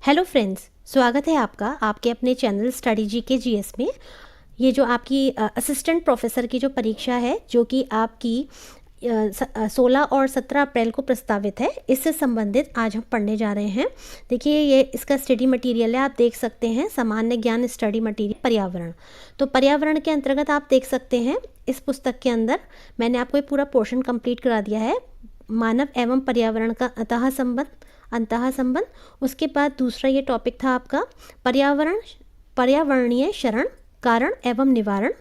Hello friends, स्वागत है आपका आपके अपने चैनल स्टडी जी के जीएस में। ये जो आपकी असिस्टेंट प्रोफेसर की जो परीक्षा है जो कि आपकी 16 और 17 अप्रैल को प्रस्तावित है, इससे संबंधित आज हम पढ़ने जा रहे हैं। देखिए, ये इसका स्टडी मटेरियल है, आप देख सकते हैं, सामान्य ज्ञान स्टडी मटेरियल पर्यावरण। तो पर्यावरण के अंतर्गत आप देख सकते हैं इस पुस्तक के अंदर मैंने आपको ये पूरा पोर्शन कंप्लीट करा दिया है। मानव एवं पर्यावरण का अंतः संबंध। उसके बाद दूसरा ये टॉपिक था आपका पर्यावरणीय क्षरण, कारण एवं निवारण,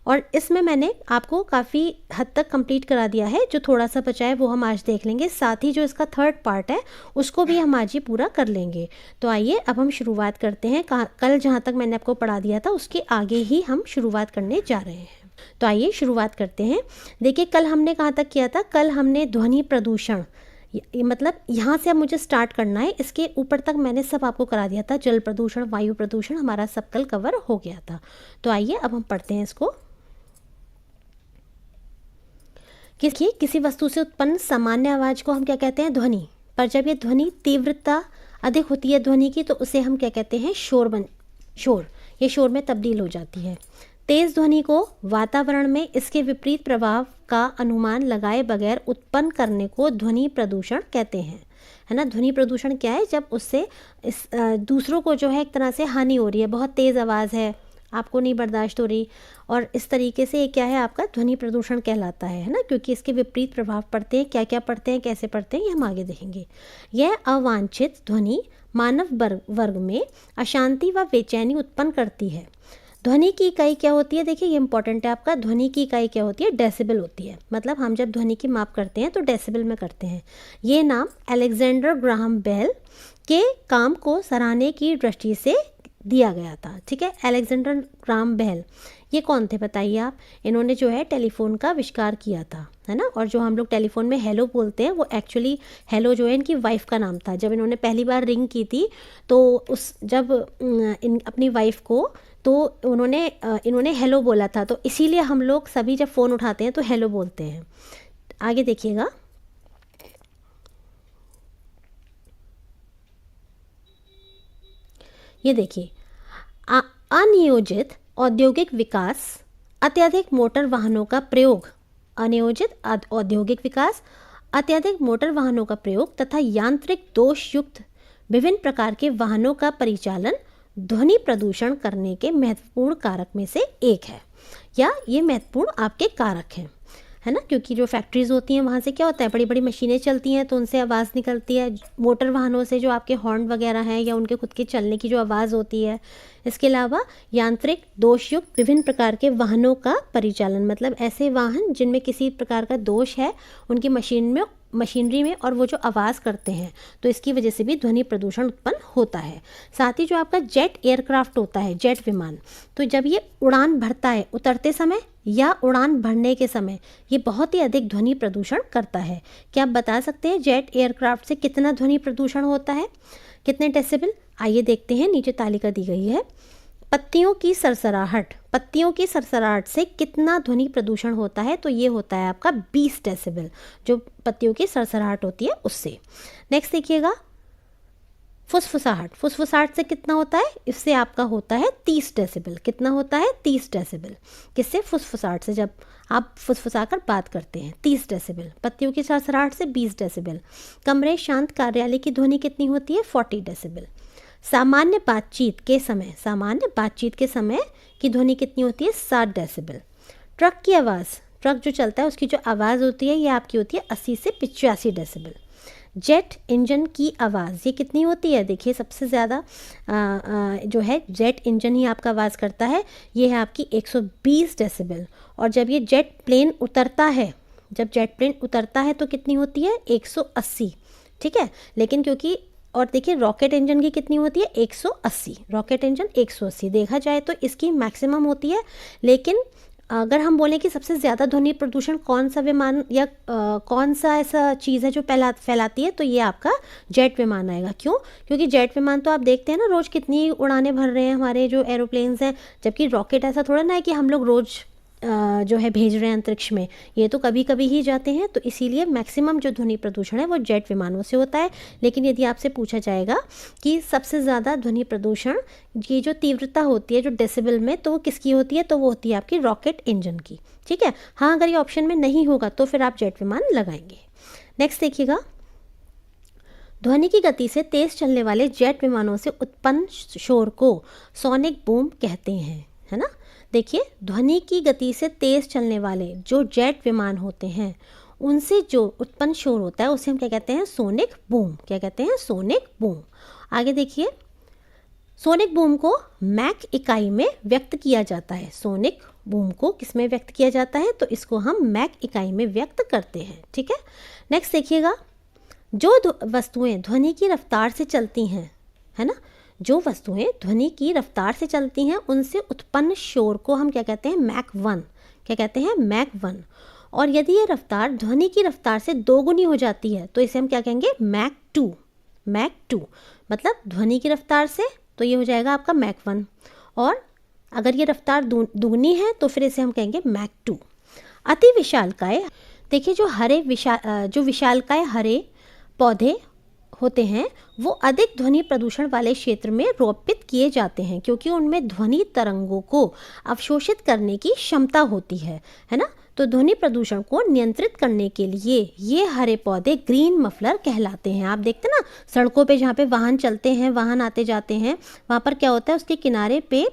और इसमें मैंने आपको काफ़ी हद तक कंप्लीट करा दिया है। जो थोड़ा सा बचा है वो हम आज देख लेंगे, साथ ही जो इसका थर्ड पार्ट है उसको भी हम आज ही पूरा कर लेंगे। तो आइए अब हम शुरुआत करते हैं। कल जहाँ तक मैंने आपको पढ़ा दिया था उसके आगे ही हम शुरुआत करने जा रहे हैं। तो आइए शुरुआत करते हैं। देखिए, कल हमने कहाँ तक किया था? कल हमने ध्वनि प्रदूषण, मतलब यहाँ से अब मुझे स्टार्ट करना है, इसके ऊपर तक मैंने सब आपको करा दिया था। जल प्रदूषण, वायु प्रदूषण, हमारा सब कल कवर हो गया था। तो आइए अब हम पढ़ते हैं इसको। किसी वस्तु से उत्पन्न सामान्य आवाज़ को हम क्या कहते हैं? ध्वनि। पर जब ये ध्वनि तीव्रता अधिक होती है ध्वनि की, तो उसे हम क्या कहते हैं? शोर। ये शोर में तब्दील हो जाती है। तेज ध्वनि को वातावरण में इसके विपरीत प्रभाव का अनुमान लगाए बगैर उत्पन्न करने को ध्वनि प्रदूषण कहते हैं, है ना। ध्वनि प्रदूषण क्या है? जब उससे दूसरों को जो है एक तरह से हानि हो रही है, बहुत तेज़ आवाज़ है, आपको नहीं बर्दाश्त हो रही, और इस तरीके से ये क्या है? आपका ध्वनि प्रदूषण कहलाता है ना, क्योंकि इसके विपरीत प्रभाव पड़ते हैं। क्या क्या पड़ते हैं, कैसे पड़ते हैं, ये हम आगे देखेंगे। यह अवांछित ध्वनि मानव वर्ग में अशांति व बेचैनी उत्पन्न करती है। ध्वनि की इकाई क्या होती है? देखिए, ये इंपॉर्टेंट है आपका। ध्वनि की इकाई क्या होती है? डेसिबल होती है। मतलब हम जब ध्वनि की माप करते हैं तो डेसिबल में करते हैं। ये नाम अलेक्जेंडर ग्राहम बेल के काम को सराहने की दृष्टि से दिया गया था। ठीक है, अलेक्जेंडर ग्राहम बेल ये कौन थे बताइए आप? इन्होंने जो है टेलीफोन का आविष्कार किया था, है ना। और जो हम लोग टेलीफोन में हेलो बोलते हैं, वो एक्चुअली हेलो जो है इनकी वाइफ का नाम था। जब इन्होंने पहली बार रिंग की थी तो जब अपनी वाइफ को, तो इन्होंने हेलो बोला था, तो इसीलिए हम लोग सभी जब फ़ोन उठाते हैं तो हेलो बोलते हैं। आगे देखिएगा। ये देखिए, अनियोजित औद्योगिक विकास, अत्यधिक मोटर वाहनों का प्रयोग, अनियोजित औद्योगिक विकास, अत्यधिक मोटर वाहनों का प्रयोग तथा यांत्रिक दोष युक्त विभिन्न प्रकार के वाहनों का परिचालन ध्वनि प्रदूषण करने के महत्वपूर्ण कारक में से एक है, या ये महत्वपूर्ण आपके कारक हैं, है ना। क्योंकि जो फैक्ट्रीज़ होती हैं वहाँ से क्या होता है? बड़ी बड़ी मशीनें चलती हैं, तो उनसे आवाज़ निकलती है। मोटर वाहनों से जो आपके हॉर्न वगैरह हैं या उनके खुद के चलने की जो आवाज़ होती है। इसके अलावा यांत्रिक दोषयुक्त विभिन्न प्रकार के वाहनों का परिचालन, मतलब ऐसे वाहन जिनमें किसी प्रकार का दोष है उनकी मशीनरी में, और वो जो आवाज़ करते हैं, तो इसकी वजह से भी ध्वनि प्रदूषण उत्पन्न होता है। साथ ही जो आपका जेट एयरक्राफ्ट होता है, जेट विमान, तो जब ये उड़ान भरता है उतरते समय या उड़ान भरने के समय, ये बहुत ही अधिक ध्वनि प्रदूषण करता है। क्या आप बता सकते हैं जेट एयरक्राफ्ट से कितना ध्वनि प्रदूषण होता है, कितने डेसिबल? आइए देखते हैं, नीचे तालिका दी गई है। पत्तियों की सरसराहट से कितना ध्वनि प्रदूषण होता है? तो ये होता है आपका 20 डेसिबल, जो पत्तियों की सरसराहट होती है उससे। नेक्स्ट देखिएगा, फुसफुसाहट से कितना होता है? इससे आपका होता है 30 डेसिबल। कितना होता है? 30 डेसिबल। किससे? फुसफुसाहट से, जब आप फुसफुसाकर बात करते हैं, 30 डेसिबल। पत्तियों की सरसराहट से 20 डेसिबल। कमरे शांत कार्यालय की ध्वनि कितनी होती है? 40 डेसिबल। सामान्य बातचीत के समय की ध्वनि कितनी होती है? 60 डेसिबल। ट्रक जो चलता है उसकी जो आवाज़ होती है ये आपकी होती है 80 से 85 डेसिबल। जेट इंजन की आवाज़ ये कितनी होती है? देखिए, सबसे ज़्यादा जो है जेट इंजन ही आपका आवाज़ करता है, ये है आपकी 120 डेसिबल। और जब जेट प्लेन उतरता है तो कितनी होती है? 180। ठीक है, लेकिन क्योंकि, और देखिए रॉकेट इंजन की कितनी होती है? 180। रॉकेट इंजन 180 देखा जाए तो इसकी मैक्सिमम होती है। लेकिन अगर हम बोलें कि सबसे ज़्यादा ध्वनि प्रदूषण कौन सा विमान या कौन सा ऐसा चीज़ है जो फैलाती है, तो ये आपका जेट विमान आएगा। क्यों? क्योंकि जेट विमान तो आप देखते हैं ना रोज़ कितनी उड़ानें भर रहे हैं हमारे जो एरोप्लेन्स हैं, जबकि रॉकेट ऐसा थोड़ा ना है कि हम लोग रोज़ जो है भेज रहे हैं अंतरिक्ष में, ये तो कभी कभी ही जाते हैं, तो इसीलिए मैक्सिमम जो ध्वनि प्रदूषण है वो जेट विमानों से होता है। लेकिन यदि आपसे पूछा जाएगा कि सबसे ज़्यादा ध्वनि प्रदूषण की जो तीव्रता होती है जो डेसिबल में, तो वो किसकी होती है, तो वो होती है आपकी रॉकेट इंजन की। ठीक है, हाँ अगर ये ऑप्शन में नहीं होगा तो फिर आप जेट विमान लगाएंगे। नेक्स्ट देखिएगा, ध्वनि की गति से तेज चलने वाले जेट विमानों से उत्पन्न शोर को सोनिक बूम कहते हैं, है ना। देखिए, ध्वनि की गति से तेज चलने वाले जो जेट विमान होते हैं उनसे जो उत्पन्न शोर होता है उसे हम क्या कहते हैं, सोनिक बूम। क्या कहते हैं, सोनिक बूम। आगे देखिए, सोनिक बूम को मैक इकाई में व्यक्त किया जाता है। सोनिक बूम को किस में व्यक्त किया जाता है, तो इसको हम मैक इकाई में व्यक्त करते हैं। ठीक है, नेक्स्ट देखिएगा, जो वस्तुएं ध्वनि की रफ्तार से चलती हैं, है ना, जो वस्तुएं ध्वनि की रफ्तार से चलती हैं उनसे उत्पन्न शोर को हम क्या कहते हैं, मैक 1। क्या कहते हैं, मैक 1। और यदि ये रफ्तार ध्वनि की रफ्तार से दोगुनी हो जाती है तो इसे हम क्या कहेंगे, मैक 2। मैक 2 मतलब ध्वनि की रफ्तार से, तो ये हो जाएगा आपका मैक 1। और अगर ये रफ्तार दुगनी है तो फिर इसे हम कहेंगे मैक 2। अति विशालकाय, देखिए जो विशालकाय हरे पौधे होते हैं वो अधिक ध्वनि प्रदूषण वाले क्षेत्र में रोपित किए जाते हैं क्योंकि उनमें ध्वनि तरंगों को अवशोषित करने की क्षमता होती है ना। तो ध्वनि प्रदूषण को नियंत्रित करने के लिए ये हरे पौधे ग्रीन मफलर कहलाते हैं। आप देखते ना सड़कों पे जहाँ पे वाहन चलते हैं, वाहन आते जाते हैं, वहाँ पर क्या होता है, उसके किनारे पे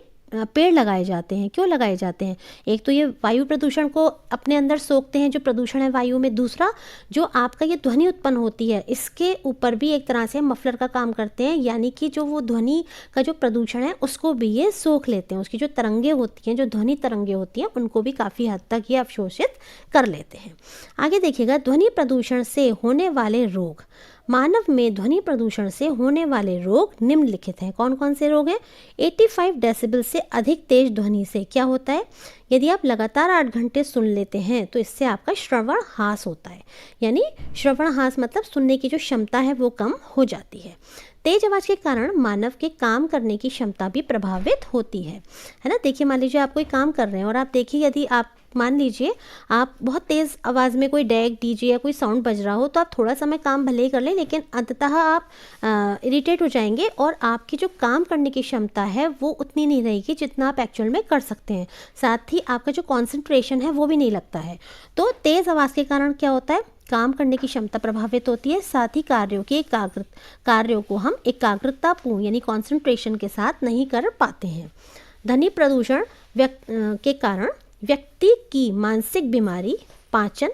पेड़ लगाए जाते हैं। क्यों लगाए जाते हैं, एक तो ये वायु प्रदूषण को अपने अंदर सोखते हैं जो प्रदूषण है वायु में, दूसरा जो आपका ये ध्वनि उत्पन्न होती है इसके ऊपर भी एक तरह से मफलर का काम करते हैं, यानी कि जो वो ध्वनि का जो प्रदूषण है उसको भी ये सोख लेते हैं। उसकी जो तरंगे होती हैं, जो ध्वनि तरंगे होती हैं, उनको भी काफ़ी हद तक ये अवशोषित कर लेते हैं। आगे देखिएगा, ध्वनि प्रदूषण से होने वाले रोग। मानव में ध्वनि प्रदूषण से होने वाले रोग निम्नलिखित हैं। कौन कौन से रोग हैं, 85 डेसिबल से अधिक तेज ध्वनि से क्या होता है, यदि आप लगातार 8 घंटे सुन लेते हैं तो इससे आपका श्रवण हास होता है। यानी श्रवण हास मतलब सुनने की जो क्षमता है वो कम हो जाती है। तेज आवाज़ के कारण मानव के काम करने की क्षमता भी प्रभावित होती है ना। देखिए, मान लीजिए आप कोई काम कर रहे हैं और आप देखिए, यदि आप मान लीजिए आप बहुत तेज़ आवाज़ में कोई डेक डीजे या कोई साउंड बज रहा हो तो आप थोड़ा समय काम भले ही कर लें, लेकिन अंततः आप इरिटेट हो जाएंगे और आपकी जो काम करने की क्षमता है वो उतनी नहीं रहेगी जितना आप एक्चुअल में कर सकते हैं। साथ ही आपका जो कॉन्सेंट्रेशन है वो भी नहीं लगता है। तो तेज़ आवाज़ के कारण क्या होता है, काम करने की क्षमता प्रभावित होती है, साथ ही कार्यों को हम एकाग्रतापूर्ण यानी कॉन्सेंट्रेशन के साथ नहीं कर पाते हैं। ध्वनि प्रदूषण के कारण व्यक्ति की मानसिक बीमारी, पाचन,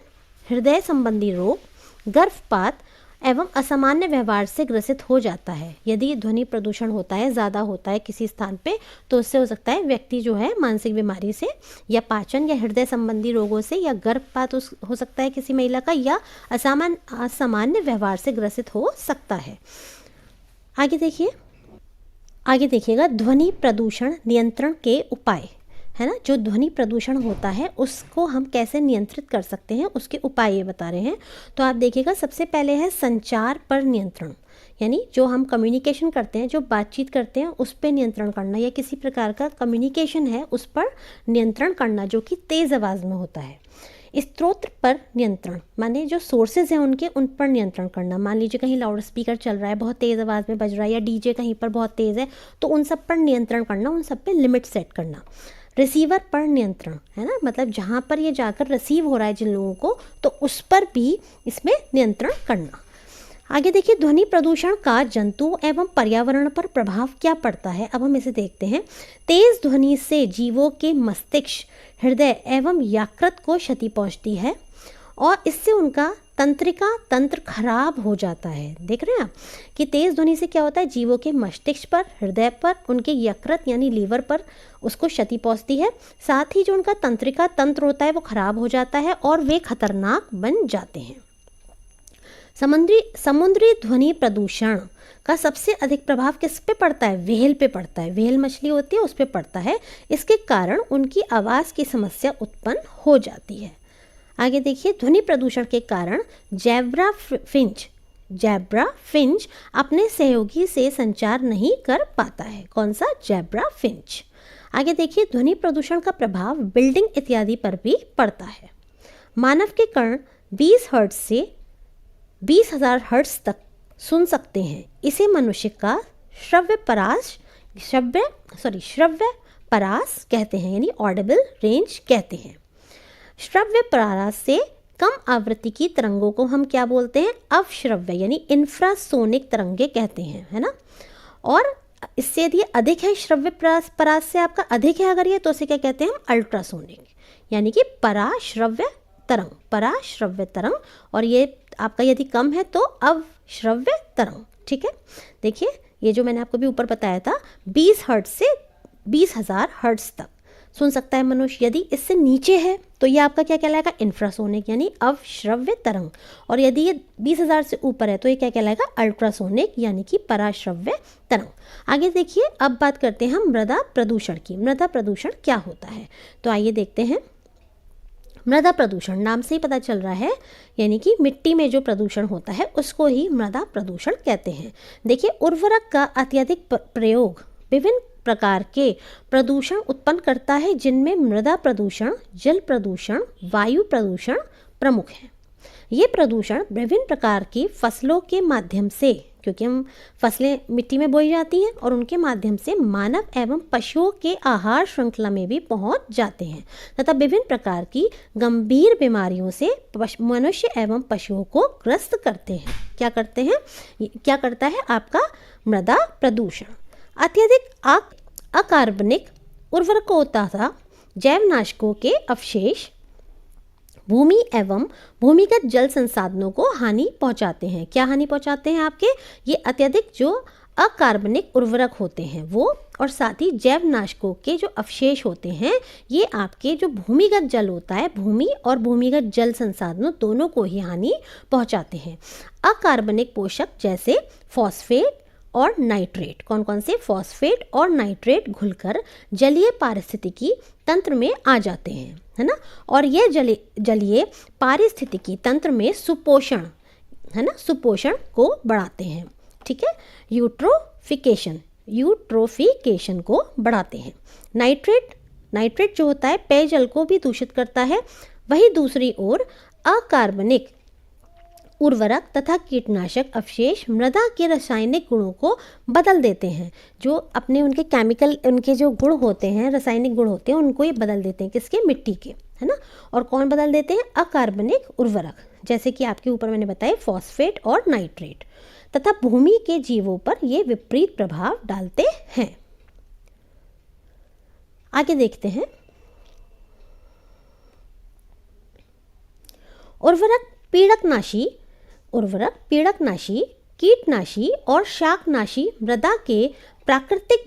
हृदय संबंधी रोग, गर्भपात एवं असामान्य व्यवहार से ग्रसित हो जाता है। यदि ध्वनि प्रदूषण होता है, ज़्यादा होता है किसी स्थान पे, तो उससे हो सकता है व्यक्ति जो है मानसिक बीमारी से या पाचन या हृदय संबंधी रोगों से या गर्भपात हो सकता है किसी महिला का, या असामान्य व्यवहार से ग्रसित हो सकता है। आगे देखिएगा, ध्वनि प्रदूषण नियंत्रण के उपाय, है ना। जो ध्वनि प्रदूषण होता है उसको हम कैसे नियंत्रित कर सकते हैं, उसके उपाय ये बता रहे हैं। तो आप देखिएगा, सबसे पहले है संचार पर नियंत्रण, यानी जो हम कम्युनिकेशन करते हैं, जो बातचीत करते हैं उस पर नियंत्रण करना, या किसी प्रकार का कम्युनिकेशन है उस पर नियंत्रण करना जो कि तेज़ आवाज़ में होता है। स्रोत पर नियंत्रण, माने जो सोर्सेज हैं उनके, उन पर नियंत्रण करना। मान लीजिए कहीं लाउड स्पीकर चल रहा है, बहुत तेज़ आवाज़ में बज रहा है, या डीजे कहीं पर बहुत तेज़ है, तो उन सब पर नियंत्रण करना, उन सब पर लिमिट सेट करना। रिसीवर पर नियंत्रण, है ना, मतलब जहाँ पर ये जाकर रिसीव हो रहा है जिन लोगों को, तो उस पर भी इसमें नियंत्रण करना। आगे देखिए, ध्वनि प्रदूषण का जंतु एवं पर्यावरण पर प्रभाव क्या पड़ता है, अब हम इसे देखते हैं। तेज ध्वनि से जीवों के मस्तिष्क, हृदय एवं यकृत को क्षति पहुंचती है और इससे उनका तंत्र खराब हो जाता है। देख रहे हैं आप कि तेज़ ध्वनि से क्या होता है, जीवों के मस्तिष्क पर, हृदय पर, उनके यकृत यानी लीवर पर उसको क्षति पहुंचती है। साथ ही जो उनका तंत्र होता है वो खराब हो जाता है और वे खतरनाक बन जाते हैं। समुद्री ध्वनि प्रदूषण का सबसे अधिक प्रभाव किस पे पड़ता है, व्हेल पे पड़ता है। व्हेल मछली होती है उस पे पड़ता है। इसके कारण उनकी आवाज़ की समस्या उत्पन्न हो जाती है। आगे देखिए, ध्वनि प्रदूषण के कारण जैब्रा फिंच अपने सहयोगी से संचार नहीं कर पाता है। कौन सा, जैब्रा फिंच। आगे देखिए, ध्वनि प्रदूषण का प्रभाव बिल्डिंग इत्यादि पर भी पड़ता है। मानव के कर्ण 20 हर्ट्ज से 20,000 हर्ट्ज तक सुन सकते हैं। इसे मनुष्य का श्रव्य परास कहते हैं, यानी ऑडिबल रेंज कहते हैं। श्रव्य परास से कम आवृत्ति की तरंगों को हम क्या बोलते हैं? अवश्रव्य यानी इंफ्रासोनिक तरंगे कहते हैं, है ना। और इससे यदि अधिक है, श्रव्य परास से आपका अधिक है अगर ये, तो उसे क्या कहते हैं हम? अल्ट्रासोनिक, यानी कि पराश्रव्य तरंग। और ये आपका यदि कम है तो अवश्रव्य तरंग, ठीक है। देखिए, ये जो मैंने आपको भी ऊपर बताया था, 20 हर्ट्ज से 20,000 हर्ट्ज तक सुन सकता है मनुष्य। यदि इससे नीचे है तो ये आपका क्या कहलाएगा? इंफ्रासोनिक यानी अवश्रव्य तरंग। और यदि ये 20,000 से ऊपर है तो ये क्या कहलाएगा? अल्ट्रासोनिक यानी कि पराश्रव्य तरंग। आगे देखिए, अब बात करते हैं हम मृदा प्रदूषण की। मृदा प्रदूषण क्या होता है? तो आइए देखते हैं। मृदा प्रदूषण नाम से ही पता चल रहा है, यानी कि मिट्टी में जो प्रदूषण होता है उसको ही मृदा प्रदूषण कहते हैं। देखिए, उर्वरक का अत्यधिक प्रयोग विभिन्न प्रकार के प्रदूषण उत्पन्न करता है, जिनमें मृदा प्रदूषण, जल प्रदूषण, वायु प्रदूषण प्रमुख हैं। ये प्रदूषण विभिन्न प्रकार की फसलों के माध्यम से, क्योंकि हम फसलें मिट्टी में बोई जाती हैं, और उनके माध्यम से मानव एवं पशुओं के आहार श्रृंखला में भी पहुंच जाते हैं तथा विभिन्न प्रकार की गंभीर बीमारियों से मनुष्य एवं पशुओं को ग्रस्त करते हैं। क्या करते हैं? क्या करता है आपका मृदा प्रदूषण? अत्यधिक अकार्बनिक उर्वरकों तथा जैवनाशकों के अवशेष भूमि एवं भूमिगत जल संसाधनों को हानि पहुंचाते हैं। क्या हानि पहुंचाते हैं आपके? ये अत्यधिक जो अकार्बनिक उर्वरक होते हैं वो, और साथ ही जैवनाशकों के जो अवशेष होते हैं, ये आपके जो भूमिगत जल होता है, भूमि और भूमिगत जल संसाधनों दोनों को ही हानि पहुंचाते हैं। अकार्बनिक पोषक जैसे फॉस्फेट और नाइट्रेट, कौन कौन से? फॉस्फेट और नाइट्रेट घुलकर जलीय पारिस्थितिकी तंत्र में आ जाते हैं, है ना। और ये जलीय पारिस्थितिकी तंत्र में सुपोषण, है ना, सुपोषण को बढ़ाते हैं, ठीक है। यूट्रोफिकेशन को बढ़ाते हैं। नाइट्रेट जो होता है पेयजल को भी दूषित करता है। वही दूसरी ओर अकार्बनिक उर्वरक तथा कीटनाशक अवशेष मृदा के रासायनिक गुणों को बदल देते हैं। जो अपने उनके केमिकल, उनके जो गुण होते हैं, रासायनिक गुण होते हैं, उनको ये बदल देते हैं। किसके? मिट्टी के, है ना। और कौन बदल देते हैं? अकार्बनिक उर्वरक, जैसे कि आपके ऊपर मैंने बताया फॉस्फेट और नाइट्रेट, तथा भूमि के जीवों पर ये विपरीत प्रभाव डालते हैं। आगे देखते हैं। उर्वरक पीड़कनाशी, कीटनाशी और शाकनाशी मृदा के प्राकृतिक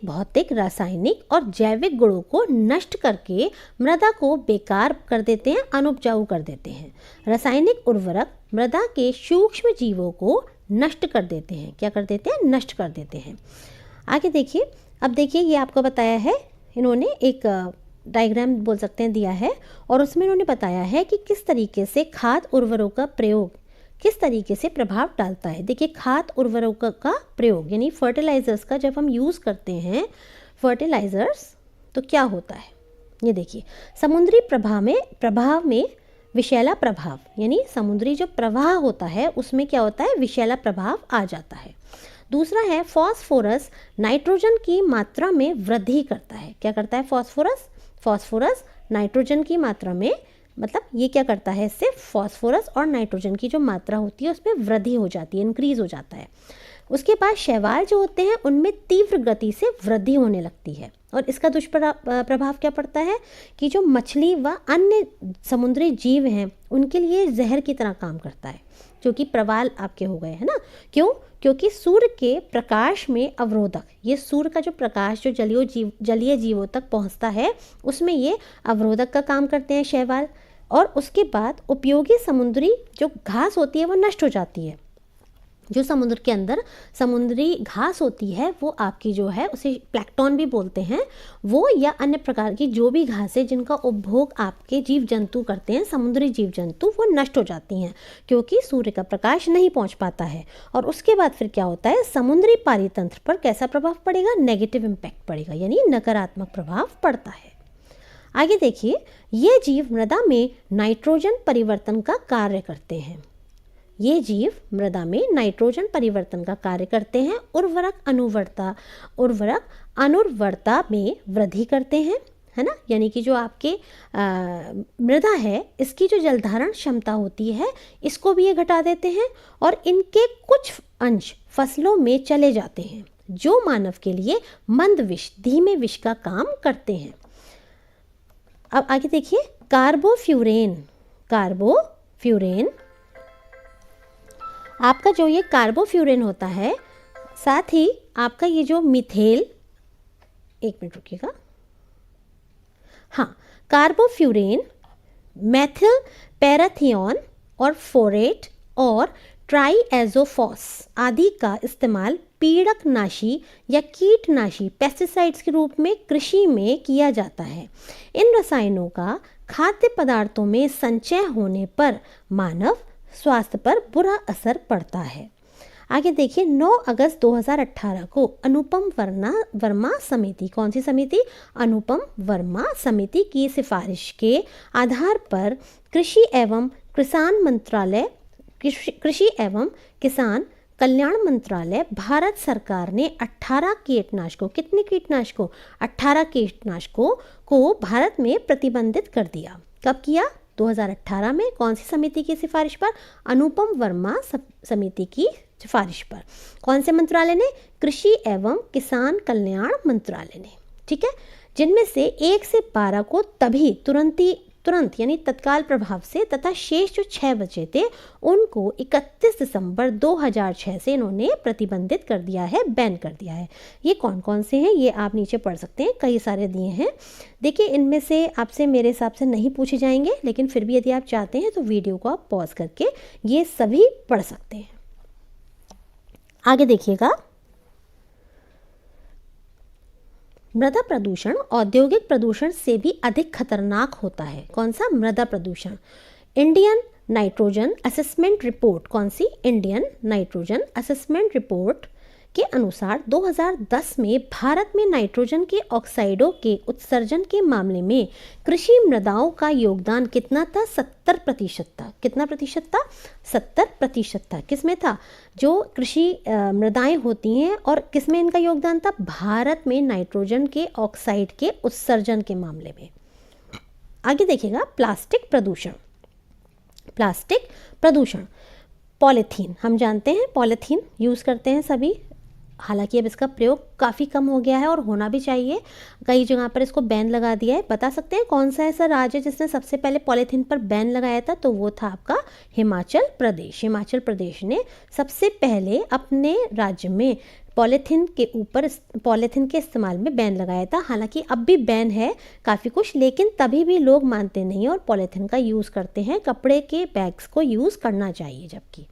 भौतिक रासायनिक और जैविक गुणों को नष्ट करके मृदा को बेकार कर देते हैं, अनुपजाऊ कर देते हैं। रासायनिक उर्वरक मृदा के सूक्ष्म जीवों को नष्ट कर देते हैं। क्या कर देते हैं? नष्ट कर देते हैं। आगे देखिए, अब देखिए, ये आपको बताया है, इन्होंने एक डायग्राम बोल सकते हैं दिया है, और उसमें इन्होंने बताया है कि किस तरीके से खाद उर्वरकों का प्रयोग किस तरीके से प्रभाव डालता है। देखिए, खाद उर्वरकों का प्रयोग यानी फर्टिलाइजर्स का जब हम यूज़ करते हैं फर्टिलाइजर्स, तो क्या होता है? ये देखिए, समुद्री प्रभाव में विषैला प्रभाव, यानी समुद्री जो प्रवाह होता है उसमें क्या होता है? विषैला प्रभाव आ जाता है। दूसरा है फॉस्फोरस, नाइट्रोजन की मात्रा में वृद्धि करता है। क्या करता है फॉस्फोरस नाइट्रोजन की मात्रा में, मतलब ये क्या करता है? इससे फॉस्फोरस और नाइट्रोजन की जो मात्रा होती है उसमें वृद्धि हो जाती है, इंक्रीज हो जाता है। उसके बाद शैवाल जो होते हैं उनमें तीव्र गति से वृद्धि होने लगती है, और इसका दुष्प्रभाव क्या पड़ता है कि जो मछली व अन्य समुद्री जीव हैं उनके लिए जहर की तरह काम करता है, जो कि प्रवाल आपके हो गए, है ना। क्यों? क्योंकि सूर्य के प्रकाश में अवरोधक, ये सूर्य का जो प्रकाश जो जलीय जीवों तक पहुंचता है उसमें ये अवरोधक का काम करते हैं शैवाल। और उसके बाद उपयोगी समुद्री जो घास होती है वो नष्ट हो जाती है, जो समुद्र के अंदर समुद्री घास होती है वो आपकी जो है उसे प्लैंकटन भी बोलते हैं, वो या अन्य प्रकार की जो भी घास है जिनका उपभोग आपके जीव जंतु करते हैं, समुद्री जीव जंतु, वो नष्ट हो जाती हैं क्योंकि सूर्य का प्रकाश नहीं पहुंच पाता है। और उसके बाद फिर क्या होता है, समुद्री पारितंत्र पर कैसा प्रभाव पड़ेगा, नेगेटिव इम्पैक्ट पड़ेगा, यानी नकारात्मक प्रभाव पड़ता है। आगे देखिए, ये जीव मृदा में नाइट्रोजन परिवर्तन का कार्य करते हैं। ये जीव मृदा में नाइट्रोजन परिवर्तन का कार्य करते हैं। उर्वरक अनुर्वरता में वृद्धि करते हैं, है ना, यानी कि जो आपके मृदा है इसकी जो जलधारण क्षमता होती है इसको भी ये घटा देते हैं और इनके कुछ अंश फसलों में चले जाते हैं जो मानव के लिए मंद विष, धीमे विष का काम करते हैं। अब आगे देखिए, कार्बोफ्यूरेन आपका जो ये कार्बोफ्यूरेन होता है, साथ ही आपका ये जो मिथेल, एक मिनट रुकिएगा, हाँ, कार्बोफ्यूरेन, मेथिल पैराथियोन और फोरेट और ट्राईएज़ोफॉस आदि का इस्तेमाल पीड़कनाशी या कीटनाशी पेस्टिसाइड्स के रूप में कृषि में किया जाता है। इन रसायनों का खाद्य पदार्थों में संचय होने पर मानव स्वास्थ्य पर बुरा असर पड़ता है। आगे देखिए, 9 अगस्त 2018 को अनुपम वर्मा समिति, कौन सी समिति, अनुपम वर्मा समिति की सिफारिश के आधार पर कृषि एवं किसान कल्याण मंत्रालय भारत सरकार ने 18 कीटनाशकों, कितने कीटनाशकों, 18 कीटनाशकों को भारत में प्रतिबंधित कर दिया। कब किया, 2018 में। कौन सी समिति की सिफारिश पर, अनुपम वर्मा समिति की सिफारिश पर। कौन से मंत्रालय ने, कृषि एवं किसान कल्याण मंत्रालय ने, ठीक है, जिनमें से 1 से 12 को तुरंत यानी तत्काल प्रभाव से, तथा शेष जो 6 बचे थे उनको 31 दिसंबर 2006 से इन्होंने प्रतिबंधित कर दिया है, बैन कर दिया है। ये कौन कौन से हैं ये आप नीचे पढ़ सकते हैं, कई सारे दिए हैं। देखिए, इनमें से आपसे मेरे हिसाब से नहीं पूछे जाएंगे, लेकिन फिर भी यदि आप चाहते हैं तो वीडियो को आप पॉज करके ये सभी पढ़ सकते हैं। आगे देखिएगा, मृदा प्रदूषण औद्योगिक प्रदूषण से भी अधिक खतरनाक होता है। कौन सा, मृदा प्रदूषण। इंडियन नाइट्रोजन असेसमेंट रिपोर्ट, कौन सी, इंडियन नाइट्रोजन असेसमेंट रिपोर्ट के अनुसार 2010 में भारत में नाइट्रोजन के ऑक्साइडों के उत्सर्जन के मामले में कृषि मृदाओं का योगदान कितना था, 70% था। कितना प्रतिशत था, 70% था। किस में था, जो कृषि मृदाएं होती हैं, और किस में इनका योगदान था, भारत में नाइट्रोजन के ऑक्साइड के उत्सर्जन के मामले में। आगे देखिएगा, प्लास्टिक प्रदूषण। पॉलीथीन, हम जानते हैं पॉलीथीन यूज़ करते हैं सभी, हालांकि अब इसका प्रयोग काफ़ी कम हो गया है और होना भी चाहिए। कई जगह पर इसको बैन लगा दिया है। बता सकते हैं कौन सा ऐसा राज्य है जिसने सबसे पहले पॉलीथीन पर बैन लगाया था, तो वो था आपका हिमाचल प्रदेश। हिमाचल प्रदेश ने सबसे पहले अपने राज्य में पॉलीथीन के इस्तेमाल में बैन लगाया था। हालांकि अब भी बैन है काफ़ी कुछ, लेकिन तभी भी लोग मानते नहीं और पॉलीथीन का यूज़ करते हैं। कपड़े के बैग्स को यूज़ करना चाहिए। जबकि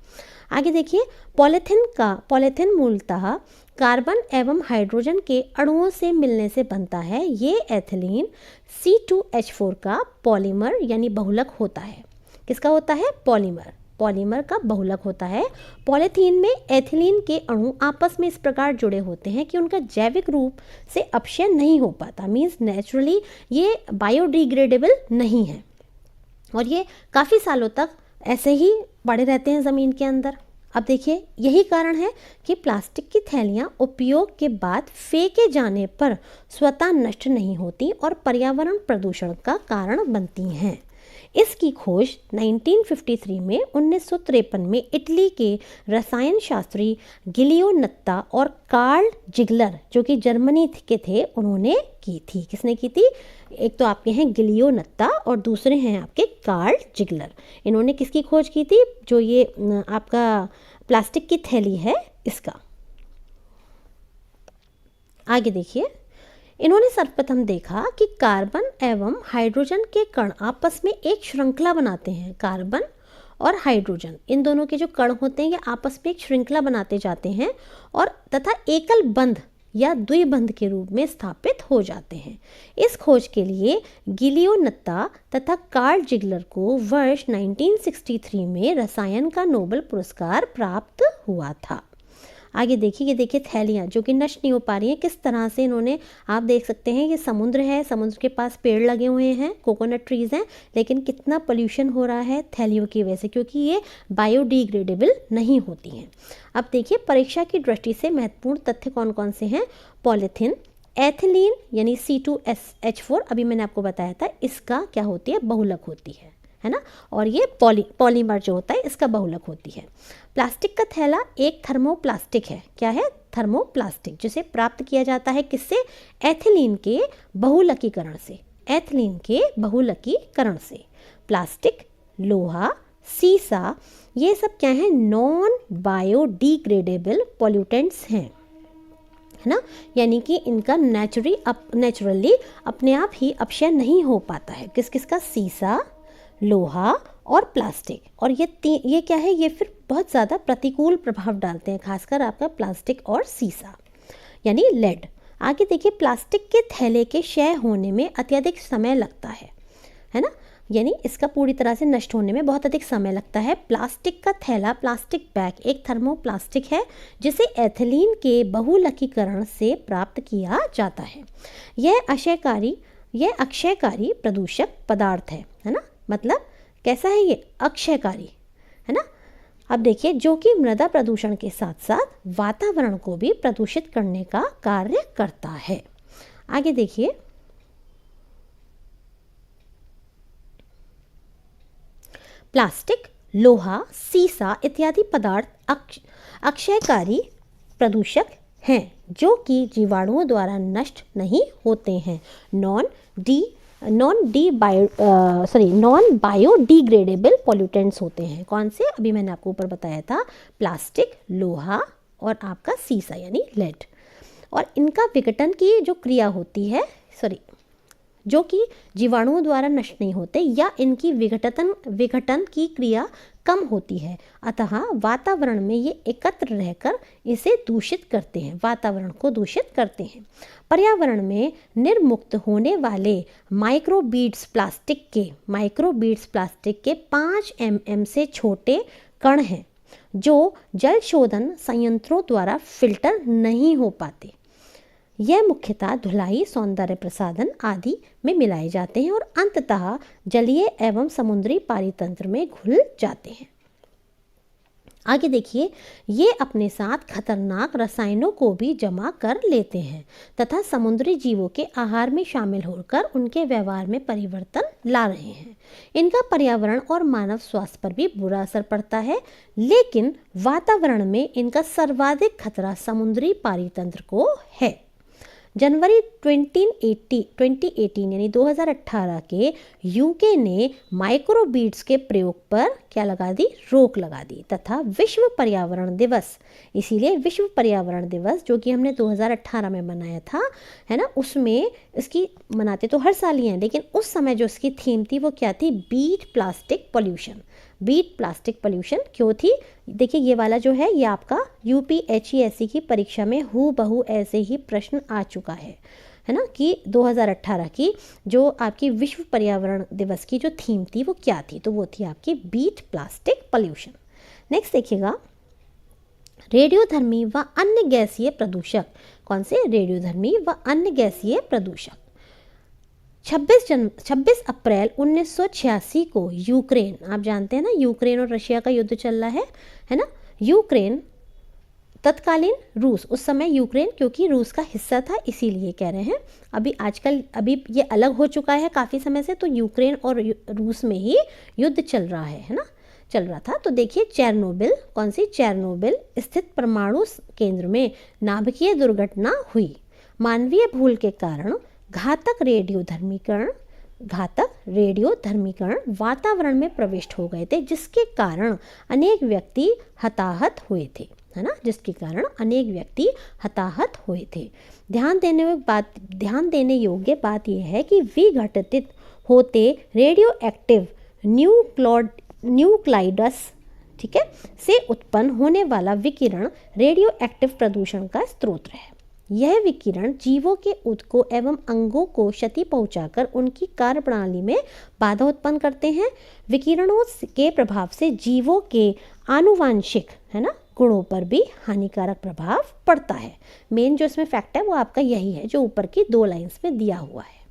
आगे देखिए, पॉलीथीन मूलतः कार्बन एवं हाइड्रोजन के अणुओं से मिलने से बनता है। ये एथिलीन C2H4 का पॉलीमर यानी बहुलक होता है। किसका होता है, पॉलीमर का बहुलक होता है। पॉलीथीन में एथिलीन के अणु आपस में इस प्रकार जुड़े होते हैं कि उनका जैविक रूप से अपक्षय नहीं हो पाता, मीन्स नेचुरली ये बायोडिग्रेडेबल नहीं है और ये काफ़ी सालों तक ऐसे ही पड़े रहते हैं ज़मीन के अंदर। अब देखिए, यही कारण है कि प्लास्टिक की थैलियाँ उपयोग के बाद फेंके जाने पर स्वतः नष्ट नहीं होती और पर्यावरण प्रदूषण का कारण बनती हैं। इसकी खोज 1953 में 1953 में इटली के रसायन शास्त्री गिलियो नत्ता और कार्ल जिगलर, जो कि जर्मनी के थे, उन्होंने की थी। किसने की थी, एक तो आपके हैं गिलियो नत्ता और दूसरे हैं आपके कार्ल जिगलर। इन्होंने किसकी खोज की थी, जो ये आपका प्लास्टिक की थैली है इसका। आगे देखिए, इन्होंने सर्वप्रथम देखा कि कार्बन एवं हाइड्रोजन के कण आपस में एक श्रृंखला बनाते हैं। कार्बन और हाइड्रोजन, इन दोनों के जो कण होते हैं ये आपस में एक श्रृंखला बनाते जाते हैं और तथा एकल बंध या द्विबंध के रूप में स्थापित हो जाते हैं। इस खोज के लिए गिलियो-नत्ता तथा कार्ल जिगलर को वर्ष 1963 में रसायन का नोबेल पुरस्कार प्राप्त हुआ था। आगे देखिए, ये देखिए थैलियाँ जो कि नष्ट नहीं हो पा रही हैं, किस तरह से इन्होंने, आप देख सकते हैं ये समुद्र है, समुद्र के पास पेड़ लगे हुए हैं, कोकोनट ट्रीज़ हैं, लेकिन कितना पोल्यूशन हो रहा है थैलियों की वजह से, क्योंकि ये बायोडिग्रेडेबल नहीं होती हैं। अब देखिए परीक्षा की दृष्टि से महत्वपूर्ण तथ्य कौन कौन से हैं। पॉलीथीन, एथिलीन यानी C2H4, अभी मैंने आपको बताया था, इसका क्या होती है, बहुलक होती है ना, और ये पॉलीमर जो होता है इसका बहुलक होती है। प्लास्टिक का थैला एक थर्मोप्लास्टिक है। क्या है, थर्मोप्लास्टिक, जिसे प्राप्त किया जाता है किससे, एथिलीन के बहुलकीकरण से, एथिलीन के बहुलकीकरण से। प्लास्टिक, लोहा, सीसा, ये सब क्या है, नॉन बायोडिग्रेडेबल पॉल्यूटेंट्स हैं, है ना, यानी कि इनका नेचुरली अपने आप ही अपक्षय नहीं हो पाता है। किस किस का, सीसा, लोहा और प्लास्टिक। और ये क्या है, ये फिर बहुत ज़्यादा प्रतिकूल प्रभाव डालते हैं, खासकर आपका प्लास्टिक और सीसा यानी लेड। आगे देखिए, प्लास्टिक के थैले के क्षय होने में अत्यधिक समय लगता है ना, यानी इसका पूरी तरह से नष्ट होने में बहुत अधिक समय लगता है। प्लास्टिक का थैला, प्लास्टिक बैग एक थर्मोप्लास्टिक है जिसे एथिलीन के बहुलकीकरण से प्राप्त किया जाता है। यह अक्षयकारी प्रदूषक पदार्थ है ना, मतलब कैसा है, ये अक्षयकारी है ना। अब देखिए, जो कि मृदा प्रदूषण के साथ साथ वातावरण को भी प्रदूषित करने का कार्य करता है। आगे देखिए, प्लास्टिक, लोहा, सीसा इत्यादि पदार्थ अक्षयकारी प्रदूषक हैं जो कि जीवाणुओं द्वारा नष्ट नहीं होते हैं, नॉन बायोडिग्रेडेबल पॉल्यूटेंट्स होते हैं। कौन से, अभी मैंने आपको ऊपर बताया था, प्लास्टिक, लोहा और आपका सीसा यानी लेड। और इनका विघटन की जो क्रिया होती है, जो कि जीवाणुओं द्वारा नष्ट नहीं होते या इनकी विघटन की क्रिया कम होती है, अतः वातावरण में ये एकत्र रहकर इसे दूषित करते हैं, वातावरण को दूषित करते हैं। पर्यावरण में निर्मुक्त होने वाले माइक्रोबीड्स प्लास्टिक के 5 mm से छोटे कण हैं जो जल शोधन संयंत्रों द्वारा फिल्टर नहीं हो पाते। यह मुख्यतः धुलाई, सौंदर्य प्रसाधन आदि में मिलाए जाते हैं और अंततः जलीय एवं समुद्री पारितंत्र में घुल जाते हैं। आगे देखिए, ये अपने साथ खतरनाक रसायनों को भी जमा कर लेते हैं तथा समुद्री जीवों के आहार में शामिल होकर उनके व्यवहार में परिवर्तन ला रहे हैं। इनका पर्यावरण और मानव स्वास्थ्य पर भी बुरा असर पड़ता है, लेकिन वातावरण में इनका सर्वाधिक खतरा समुद्री पारितंत्र को है। जनवरी 2018 यानी 2018 के यूके ने माइक्रोबीड्स के प्रयोग पर क्या लगा दी, रोक लगा दी तथा विश्व पर्यावरण दिवस, इसीलिए विश्व पर्यावरण दिवस जो कि हमने 2018 में मनाया था, है ना, उसमें इसकी मनाते तो हर साल ही हैं, लेकिन उस समय जो इसकी थीम थी वो क्या थी, beat plastic pollution. Beat plastic pollution क्यों थी, देखिए ये वाला जो है ये आपका UPHESC की परीक्षा में हूबहू ऐसे ही प्रश्न आ चुका है ना, कि 2018 की जो आपकी विश्व पर्यावरण दिवस की जो थीम थी वो क्या थी, तो वो थी आपकी बीट प्लास्टिक पोल्यूशन। नेक्स्ट देखिएगा, रेडियोधर्मी व अन्य गैसीय प्रदूषक। कौन से, रेडियोधर्मी व अन्य गैसीय प्रदूषक। 26 अप्रैल 1986 को यूक्रेन, आप जानते हैं ना यूक्रेन और रशिया का युद्ध चल रहा है ना, यूक्रेन तत्कालीन रूस, उस समय यूक्रेन क्योंकि रूस का हिस्सा था इसीलिए कह रहे हैं, अभी ये अलग हो चुका है काफ़ी समय से, तो यूक्रेन और रूस में ही युद्ध चल रहा था। तो देखिए चेरनोबिल, कौन सी, चेरनोबिल स्थित परमाणु केंद्र में नाभिकीय दुर्घटना हुई। मानवीय भूल के कारण घातक रेडियोधर्मीकरण वातावरण में प्रविष्ट हो गए थे, जिसके कारण अनेक व्यक्ति हताहत हुए थे, है ना, जिसके कारण अनेक व्यक्ति हताहत हुए थे। ध्यान देने योग्य बात यह है कि विघटित होते रेडियो एक्टिव न्यूक्लाइडस, ठीक है, से उत्पन्न होने वाला विकिरण रेडियो एक्टिव प्रदूषण का स्रोत है। यह विकिरण जीवों के ऊतकों एवं अंगों को क्षति पहुंचाकर उनकी कार्यप्रणाली में बाधा उत्पन्न करते हैं। विकिरणों के प्रभाव से जीवों के आनुवांशिक, है ना, गुणों पर भी हानिकारक प्रभाव पड़ता है। मेन जो इसमें फैक्ट है वो आपका यही है जो ऊपर की 2 लाइंस में दिया हुआ है।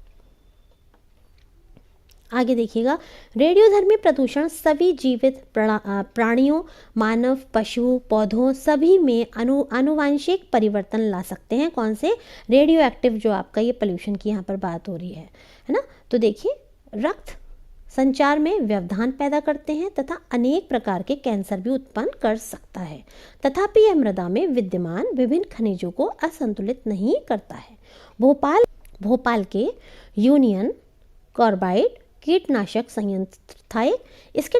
आगे देखिएगा, रेडियोधर्मी प्रदूषण सभी जीवित प्राणियों, मानव, पशु, पौधों सभी में आनुवांशिक परिवर्तन ला सकते हैं। कौन से? रेडियो एक्टिव जो आपका ये पोल्यूशन की यहाँ पर बात हो रही है ना। तो देखिए, रक्त संचार में व्यवधान पैदा करते हैं तथा अनेक प्रकार के कैंसर भी उत्पन्न कर सकता है। तथापि यह मृदा में विद्यमान विभिन्न खनिजों को असंतुलित नहीं करता है। भोपाल के यूनियन कार्बाइड कीटनाशक संयंत्र था। इसके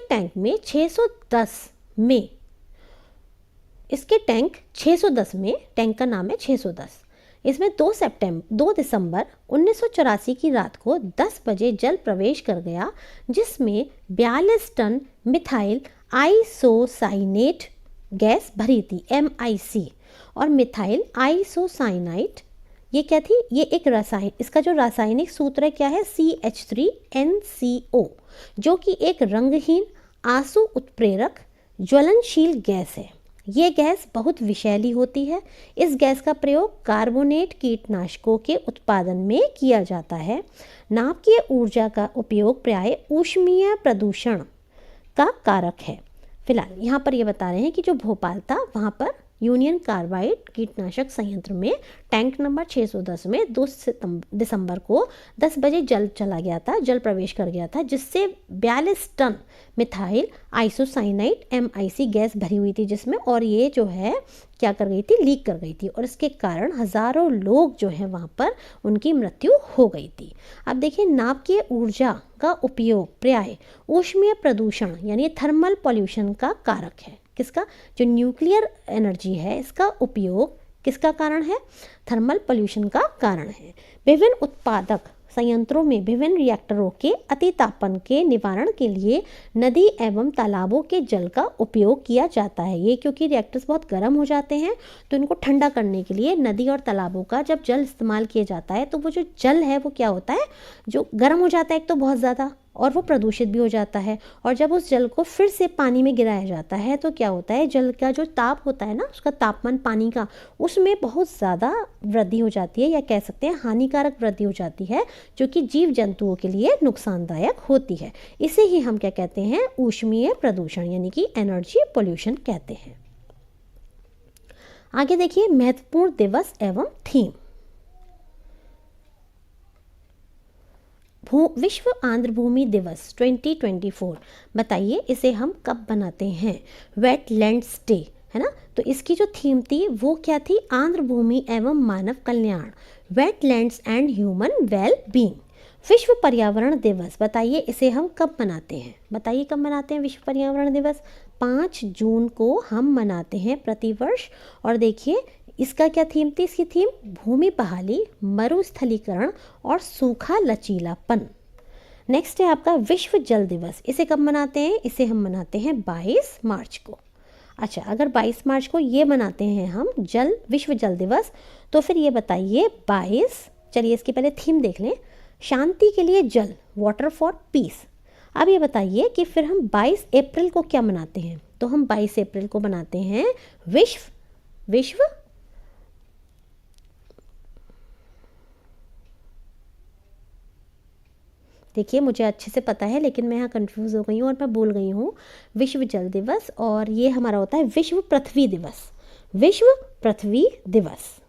टैंक 610 में टैंक का नाम है 610। इसमें 2 दिसंबर 1984 की रात को 10 बजे जल प्रवेश कर गया, जिसमें 42 टन मिथाइल आइसोसाइनेट गैस भरी थी, MIC। और मिथाइल आइसोसाइनाइट ये क्या थी? ये एक रसायन, इसका जो रासायनिक सूत्र है क्या है? CH3NCO, जो कि एक रंगहीन आंसू उत्प्रेरक ज्वलनशील गैस है। ये गैस बहुत विषैली होती है। इस गैस का प्रयोग कार्बोनेट कीटनाशकों के उत्पादन में किया जाता है। नाभिकीय ऊर्जा का उपयोग प्राय ऊष्मीय प्रदूषण का कारक है। फिलहाल यहाँ पर ये बता रहे हैं कि जो भोपाल था वहाँ पर यूनियन कार्बाइड कीटनाशक संयंत्र में टैंक नंबर 610 में 2 दिसंबर को 10 बजे जल चला गया था, जल प्रवेश कर गया था, जिससे 42 tonne methyl isocyanate MIC gas भरी हुई थी जिसमें, और ये जो है क्या कर गई थी? लीक कर गई थी, और इसके कारण हजारों लोग जो है वहाँ पर उनकी मृत्यु हो गई थी। अब देखिए, नाभिकीय ऊर्जा का उपयोग प्राय ऊष्मीय प्रदूषण यानी थर्मल पॉल्यूशन का कारक है। किसका? जो न्यूक्लियर एनर्जी है इसका उपयोग किसका कारण है? थर्मल पोल्यूशन का कारण है। विभिन्न उत्पादक संयंत्रों में विभिन्न रिएक्टरों के अतितापन के निवारण के लिए नदी एवं तालाबों के जल का उपयोग किया जाता है। ये क्योंकि रिएक्टर्स बहुत गर्म हो जाते हैं तो इनको ठंडा करने के लिए नदी और तालाबों का जब जल इस्तेमाल किया जाता है तो वो जो जल है वो क्या होता है? जो गर्म हो जाता है एक तो बहुत ज़्यादा, और वो प्रदूषित भी हो जाता है। और जब उस जल को फिर से पानी में गिराया जाता है तो क्या होता है? जल का जो ताप होता है ना, उसका तापमान पानी का, उसमें बहुत ज़्यादा वृद्धि हो जाती है, या कह सकते हैं हानिकारक वृद्धि हो जाती है, जो कि जीव जंतुओं के लिए नुकसानदायक होती है। इसे ही हम क्या कहते हैं? ऊष्मीय प्रदूषण यानी कि एनर्जी पोल्यूशन कहते हैं। आगे देखिए, महत्वपूर्ण दिवस एवं थीम। विश्व आर्द्र भूमि दिवस 2024, बताइए इसे हम कब बनाते हैं? वेटलैंड्स डे, है ना। तो इसकी जो थीम थी वो क्या थी? आर्द्र भूमि एवं मानव कल्याण, wetlands and human well being. विश्व पर्यावरण दिवस, बताइए इसे हम कब मनाते हैं? बताइए कब मनाते हैं विश्व पर्यावरण दिवस? 5 जून को हम मनाते हैं प्रतिवर्ष। और देखिए इसका क्या थीम थी? इसकी थीम भूमि बहाली, मरुस्थलीकरण और सूखा लचीलापन। नेक्स्ट है आपका विश्व जल दिवस। इसे कब मनाते हैं? इसे हम मनाते हैं 22 मार्च को। अच्छा, अगर 22 मार्च को ये मनाते हैं हम विश्व जल दिवस, तो फिर ये बताइए 22, चलिए इसकी पहले थीम देख लें, शांति के लिए जल, वाटर फॉर पीस। अब ये बताइए कि फिर हम 22 अप्रैल को क्या मनाते हैं? तो हम 22 अप्रैल को मनाते हैं विश्व देखिए मुझे अच्छे से पता है लेकिन मैं यहाँ कंफ्यूज हो गई हूँ और मैं भूल गई हूँ विश्व जल दिवस, और ये हमारा होता है विश्व पृथ्वी दिवस। विश्व पृथ्वी दिवस।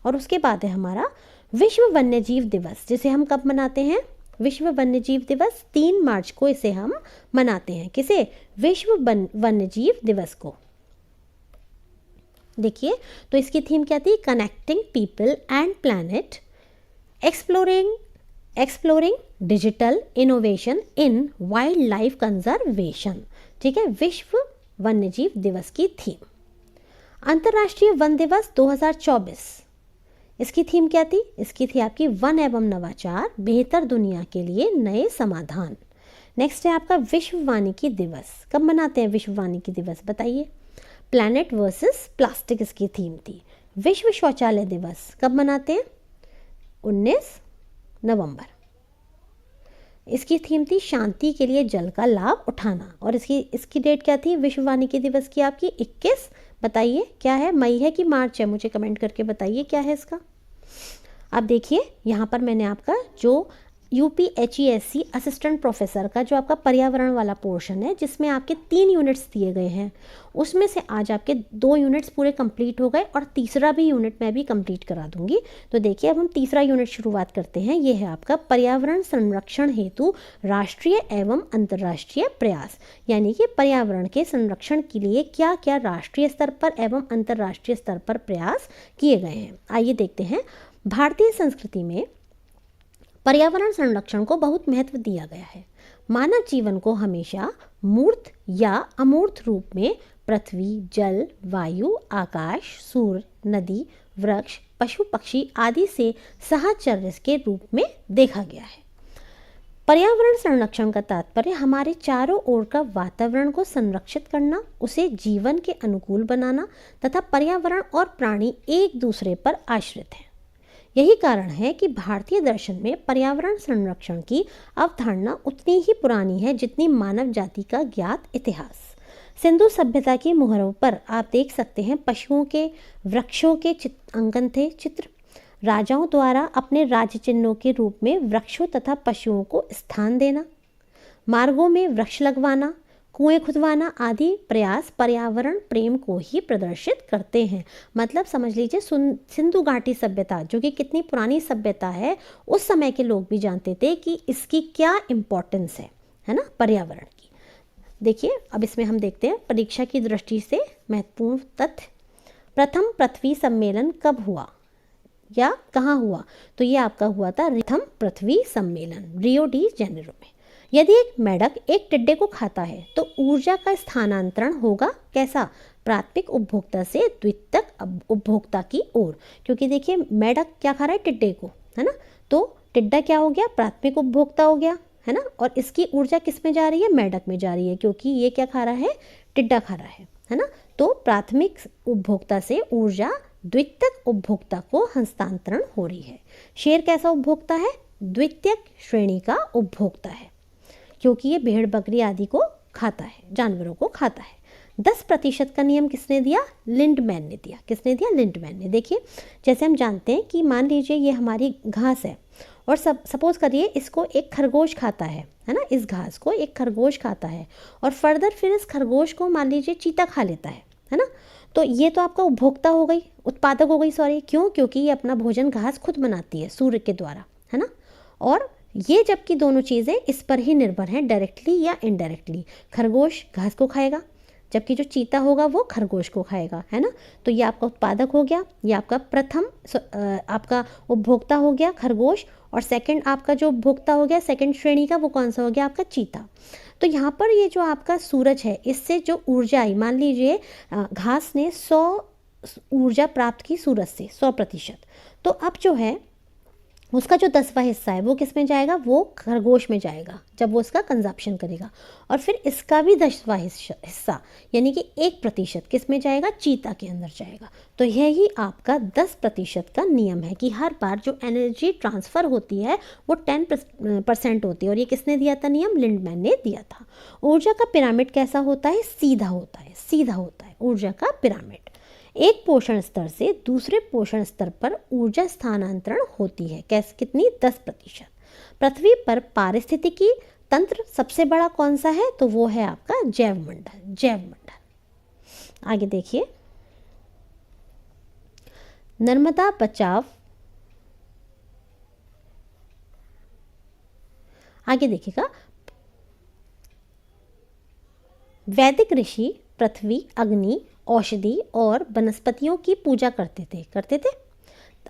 और उसके बाद है हमारा विश्व वन्यजीव दिवस, जिसे हम कब मनाते हैं? विश्व वन्यजीव दिवस 3 मार्च को इसे हम मनाते हैं। किसे? विश्व वन्यजीव दिवस को। देखिए तो इसकी थीम क्या थी? Connecting people and planet, exploring digital innovation in wild life conservation. ठीक है, विश्व वन्यजीव दिवस की थीम। अंतर्राष्ट्रीय वन दिवस 2024, इसकी थीम क्या थी? इसकी थी आपकी वन एवं नवाचार, बेहतर दुनिया के लिए नए समाधान। नेक्स्ट है आपका विश्व वानिकी दिवस। कब मनाते हैं विश्व वानिकी दिवस बताइए? प्लैनेट वर्सेस प्लास्टिक इसकी थीम थी। विश्व शौचालय दिवस कब मनाते हैं? 19 नवंबर। इसकी थीम थी शांति के लिए जल का लाभ उठाना। और इसकी डेट क्या थी विश्व वानिकी दिवस की आपकी? 21। बताइए क्या है, मई है कि मार्च है? मुझे कमेंट करके बताइए क्या है इसका। अब देखिए यहाँ पर मैंने आपका जो UPHESC असिस्टेंट प्रोफेसर का जो आपका पर्यावरण वाला पोर्शन है, जिसमें आपके 3 यूनिट्स दिए गए हैं, उसमें से आज आपके 2 यूनिट्स पूरे कंप्लीट हो गए और तीसरा भी यूनिट मैं भी कंप्लीट करा दूंगी। तो देखिए अब हम तीसरा यूनिट शुरुआत करते हैं। ये है आपका पर्यावरण संरक्षण हेतु राष्ट्रीय एवं अंतर्राष्ट्रीय प्रयास, यानी कि पर्यावरण के संरक्षण के लिए क्या क्या राष्ट्रीय स्तर पर एवं अंतर्राष्ट्रीय स्तर पर प्रयास किए गए हैं। आइए देखते हैं। भारतीय संस्कृति में पर्यावरण संरक्षण को बहुत महत्व दिया गया है। मानव जीवन को हमेशा मूर्त या अमूर्त रूप में पृथ्वी, जल, वायु, आकाश, सूर्य, नदी, वृक्ष, पशु पक्षी आदि से सहचर्य के रूप में देखा गया है। पर्यावरण संरक्षण का तात्पर्य हमारे चारों ओर का वातावरण को संरक्षित करना, उसे जीवन के अनुकूल बनाना तथा पर्यावरण और प्राणी एक दूसरे पर आश्रित हैं। यही कारण है कि भारतीय दर्शन में पर्यावरण संरक्षण की अवधारणा उतनी ही पुरानी है जितनी मानव जाति का ज्ञात इतिहास। सिंधु सभ्यता की मुहरों पर आप देख सकते हैं पशुओं के, वृक्षों के अंकन थे चित्र। राजाओं द्वारा अपने राज्य चिन्हों के रूप में वृक्षों तथा पशुओं को स्थान देना, मार्गों में वृक्ष लगवाना, कुएं खुदवाना आदि प्रयास पर्यावरण प्रेम को ही प्रदर्शित करते हैं। मतलब समझ लीजिए सिंधु घाटी सभ्यता जो कि कितनी पुरानी सभ्यता है, उस समय के लोग भी जानते थे कि इसकी क्या इम्पोर्टेंस है ना, पर्यावरण की। देखिए अब इसमें हम देखते हैं परीक्षा की दृष्टि से महत्वपूर्ण तथ्य। प्रथम पृथ्वी सम्मेलन कब हुआ या कहाँ हुआ? तो ये आपका हुआ था प्रथम पृथ्वी सम्मेलन रियो डी जेनेरो में। यदि एक मेढक एक टिड्डे को खाता है तो ऊर्जा का स्थानांतरण होगा कैसा? प्राथमिक उपभोक्ता से द्वितीयक उपभोक्ता की ओर। क्योंकि देखिए मेढक क्या खा रहा है? टिड्डे को, है ना। तो टिड्डा क्या हो गया? प्राथमिक उपभोक्ता हो गया, है ना। और इसकी ऊर्जा किस में जा रही है? मेढक में जा रही है, क्योंकि ये क्या खा रहा है? टिड्डा खा रहा है ना। तो प्राथमिक उपभोक्ता से ऊर्जा द्वितीयक उपभोक्ता को हस्तांतरण हो रही है। शेर कैसा उपभोक्ता है? द्वितीयक श्रेणी का उपभोक्ता है, क्योंकि ये भेड़ बकरी आदि को खाता है, जानवरों को खाता है। 10% का नियम किसने दिया? लिंडमैन ने दिया। किसने दिया? लिंडमैन ने। देखिए जैसे हम जानते हैं कि मान लीजिए ये हमारी घास है और सपोज करिए इसको एक खरगोश खाता है ना। इस घास को एक खरगोश खाता है और फर्दर फिर इस खरगोश को मान लीजिए चीता खा लेता है ना। तो ये तो आपका उपभोक्ता हो गई, उत्पादक हो गई, सॉरी। क्यों? क्योंकि ये अपना भोजन घास खुद बनाती है सूर्य के द्वारा, है ना। और ये जबकि दोनों चीज़ें इस पर ही निर्भर हैं, डायरेक्टली या इनडायरेक्टली। खरगोश घास को खाएगा जबकि जो चीता होगा वो खरगोश को खाएगा, है ना। तो ये आपका उत्पादक हो गया, ये आपका प्रथम आपका उपभोक्ता हो गया खरगोश, और सेकंड आपका जो उपभोक्ता हो गया सेकंड श्रेणी का, वो कौन सा हो गया? आपका चीता। तो यहाँ पर ये जो आपका सूरज है, इससे जो ऊर्जा आई, मान लीजिए घास ने 100 ऊर्जा प्राप्त की सूरज से, 100%। तो अब जो है उसका जो 10वां हिस्सा है वो किस में जाएगा? वो खरगोश में जाएगा जब वो इसका कंजप्शन करेगा। और फिर इसका भी 10वां हिस्सा यानी कि 1% किस में जाएगा? चीता के अंदर जाएगा। तो यही आपका 10% का नियम है कि हर बार जो एनर्जी ट्रांसफ़र होती है वो 10% होती है। और ये किसने दिया था नियम? लिंडमैन ने दिया था। ऊर्जा का पिरामिड कैसा होता है? सीधा होता है, सीधा होता है ऊर्जा का पिरामिड। एक पोषण स्तर से दूसरे पोषण स्तर पर ऊर्जा स्थानांतरण होती है। कैसे? कितनी? 10%। पृथ्वी पर पारिस्थितिकी तंत्र सबसे बड़ा कौन सा है? तो वो है आपका जैव मंडल, जैव मंडल। आगे देखिए, नर्मदा बचाव। आगे देखिएगा, वैदिक ऋषि पृथ्वी, अग्नि, औषधि और वनस्पतियों की पूजा करते थे।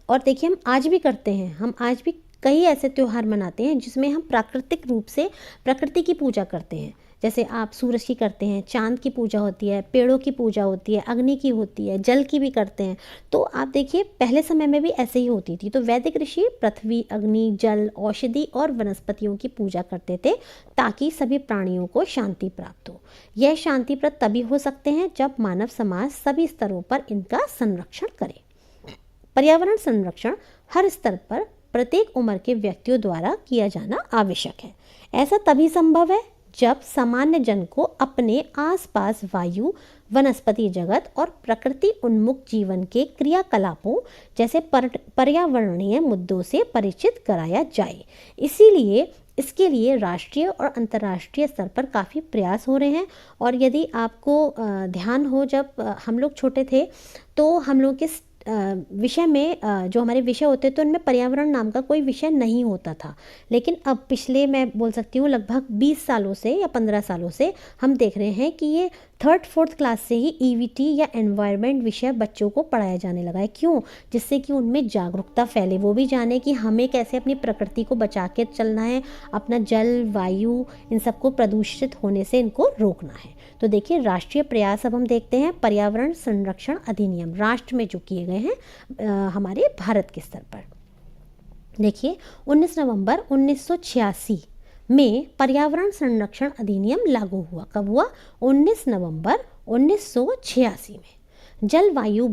और देखिए हम आज भी करते हैं। हम आज भी कई ऐसे त्यौहार मनाते हैं जिसमें हम प्राकृतिक रूप से प्रकृति की पूजा करते हैं। जैसे आप सूरज की करते हैं, चांद की पूजा होती है, पेड़ों की पूजा होती है, अग्नि की होती है, जल की भी करते हैं। तो आप देखिए पहले समय में भी ऐसे ही होती थी। तो वैदिक ऋषि पृथ्वी, अग्नि, जल, औषधि और वनस्पतियों की पूजा करते थे ताकि सभी प्राणियों को शांति प्राप्त हो। यह शांतिप्रद तभी हो सकते हैं जब मानव समाज सभी स्तरों पर इनका संरक्षण करे। पर्यावरण संरक्षण हर स्तर पर प्रत्येक उम्र के व्यक्तियों द्वारा किया जाना आवश्यक है। ऐसा तभी संभव है जब सामान्य जन को अपने आसपास वायु, वनस्पति जगत और प्रकृति उन्मुख जीवन के क्रियाकलापों जैसे पर्यावरणीय मुद्दों से परिचित कराया जाए। इसीलिए इसके लिए राष्ट्रीय और अंतर्राष्ट्रीय स्तर पर काफ़ी प्रयास हो रहे हैं। और यदि आपको ध्यान हो, जब हम लोग छोटे थे तो हम लोग के विषय में जो हमारे विषय होते तो उनमें पर्यावरण नाम का कोई विषय नहीं होता था। लेकिन अब पिछले, मैं बोल सकती हूँ, लगभग 20 सालों से या 15 सालों से हम देख रहे हैं कि ये 3rd-4th क्लास से ही EVT या एनवायरनमेंट विषय बच्चों को पढ़ाया जाने लगा है। क्यों? जिससे कि उनमें जागरूकता फैले, वो भी जाने कि हमें कैसे अपनी प्रकृति को बचा के चलना है, अपना जल, वायु, इन सबको प्रदूषित होने से इनको रोकना है। तो देखिए राष्ट्रीय प्रयास अब हम देखते हैं, पर्यावरण संरक्षण अधिनियम राष्ट्र में जो किए गए हैं हमारे भारत के स्तर पर। देखिए 19 नवंबर 1986 में पर्यावरण संरक्षण अधिनियम लागू हुआ। कब हुआ? 19 नवंबर 1986 में। जल, वायु,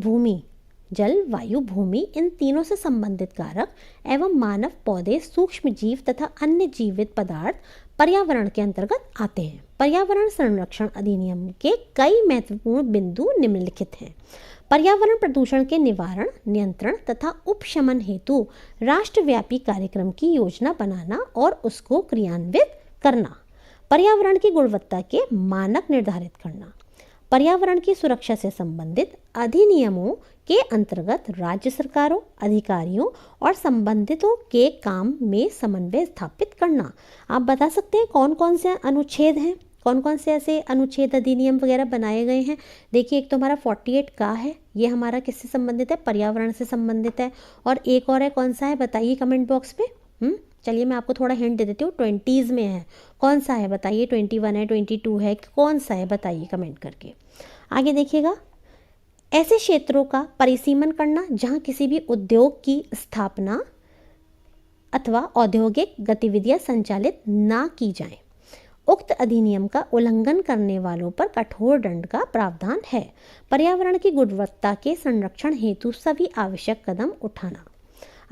भूमि इन तीनों से संबंधित कारक एवं मानव, पौधे, सूक्ष्म जीव तथा अन्य जीवित पदार्थ पर्यावरण के अंतर्गत आते हैं। पर्यावरण संरक्षण अधिनियम के कई महत्वपूर्ण बिंदु निम्नलिखित हैं। पर्यावरण प्रदूषण के निवारण, नियंत्रण तथा उपशमन हेतु राष्ट्रव्यापी कार्यक्रम की योजना बनाना और उसको क्रियान्वित करना। पर्यावरण की गुणवत्ता के मानक निर्धारित करना। पर्यावरण की सुरक्षा से संबंधित अधिनियमों के अंतर्गत राज्य सरकारों, अधिकारियों और संबंधितों के काम में समन्वय स्थापित करना। आप बता सकते हैं कौन कौन से अनुच्छेद हैं, कौन कौन से ऐसे अनुच्छेद, अधिनियम वगैरह बनाए गए हैं? देखिए एक तो हमारा 48 का है, ये हमारा किससे संबंधित है? पर्यावरण से संबंधित है। और एक और है, कौन सा है बताइए कमेंट बॉक्स पे। चलिए मैं आपको थोड़ा हिंट दे देती हूँ, 20s में है। कौन सा है बताइए? 21 है, 22 है, कौन सा है बताइए कमेंट करके। आगे देखिएगा, ऐसे क्षेत्रों का परिसीमन करना जहाँ किसी भी उद्योग की स्थापना अथवा औद्योगिक गतिविधियाँ संचालित ना की जाएं। उक्त अधिनियम का उल्लंघन करने वालों पर कठोर दंड का प्रावधान है। पर्यावरण की गुणवत्ता के संरक्षण हेतु सभी आवश्यक कदम उठाना।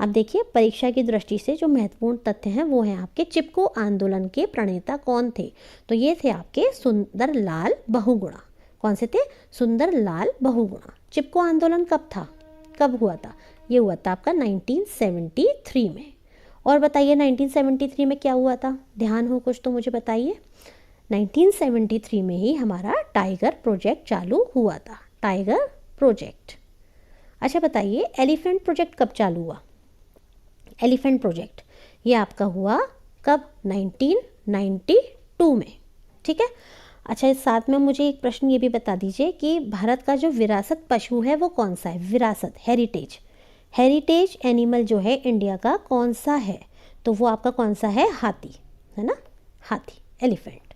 अब देखिए परीक्षा की दृष्टि से जो महत्वपूर्ण तथ्य हैं वो हैं आपके। चिपको आंदोलन के प्रणेता कौन थे? तो ये थे आपके सुंदरलाल बहुगुणा। कौन से थे? सुंदरलाल बहुगुणा। चिपको आंदोलन कब था, कब हुआ था? ये हुआ था आपका 1973 में। और बताइए 1973 में क्या हुआ था? ध्यान हो कुछ तो मुझे बताइए। 1973 में ही हमारा टाइगर प्रोजेक्ट चालू हुआ था। Tiger project. अच्छा बताइए एलिफेंट प्रोजेक्ट कब चालू हुआ? एलिफेंट प्रोजेक्ट ये आपका हुआ कब? 1992 में। ठीक है। अच्छा इस साथ में मुझे एक प्रश्न ये भी बता दीजिए कि भारत का जो विरासत पशु है वो कौन सा है? विरासत, हेरिटेज एनिमल जो है इंडिया का कौन सा है? तो वो आपका कौन सा है? हाथी, है ना, हाथी, एलिफेंट।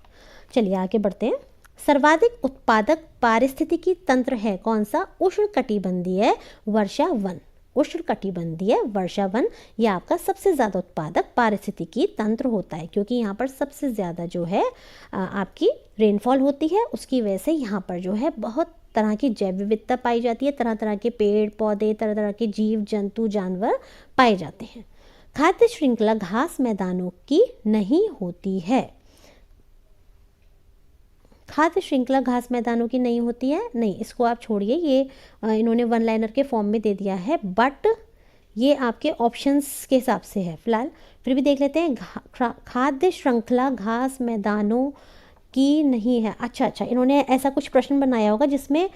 चलिए आगे बढ़ते हैं। सर्वाधिक उत्पादक पारिस्थितिकी तंत्र है कौन सा? उष्णकटिबंधीय वर्षावन। उष्णकटिबंधीय वर्षावन ये आपका सबसे ज़्यादा उत्पादक पारिस्थितिकी तंत्र होता है, क्योंकि यहाँ पर सबसे ज़्यादा जो है आपकी रेनफॉल होती है। उसकी वजह से यहाँ पर जो है बहुत तरह की जैव विविधता पाई जाती है, तरह तरह के पेड़ पौधे, तरह तरह के जीव जंतु जानवर पाए जाते हैं। खाद्य श्रृंखला घास मैदानों की नहीं होती है। खाद्य श्रृंखला घास मैदानों की नहीं होती है, नहीं, इसको आप छोड़िए, ये इन्होंने वन लाइनर के फॉर्म में दे दिया है, बट ये आपके ऑप्शंस के हिसाब से है फिलहाल। फिर भी देख लेते हैं। खाद्य श्रृंखला घास मैदानों की नहीं है। अच्छा, इन्होंने ऐसा कुछ प्रश्न बनाया होगा जिसमें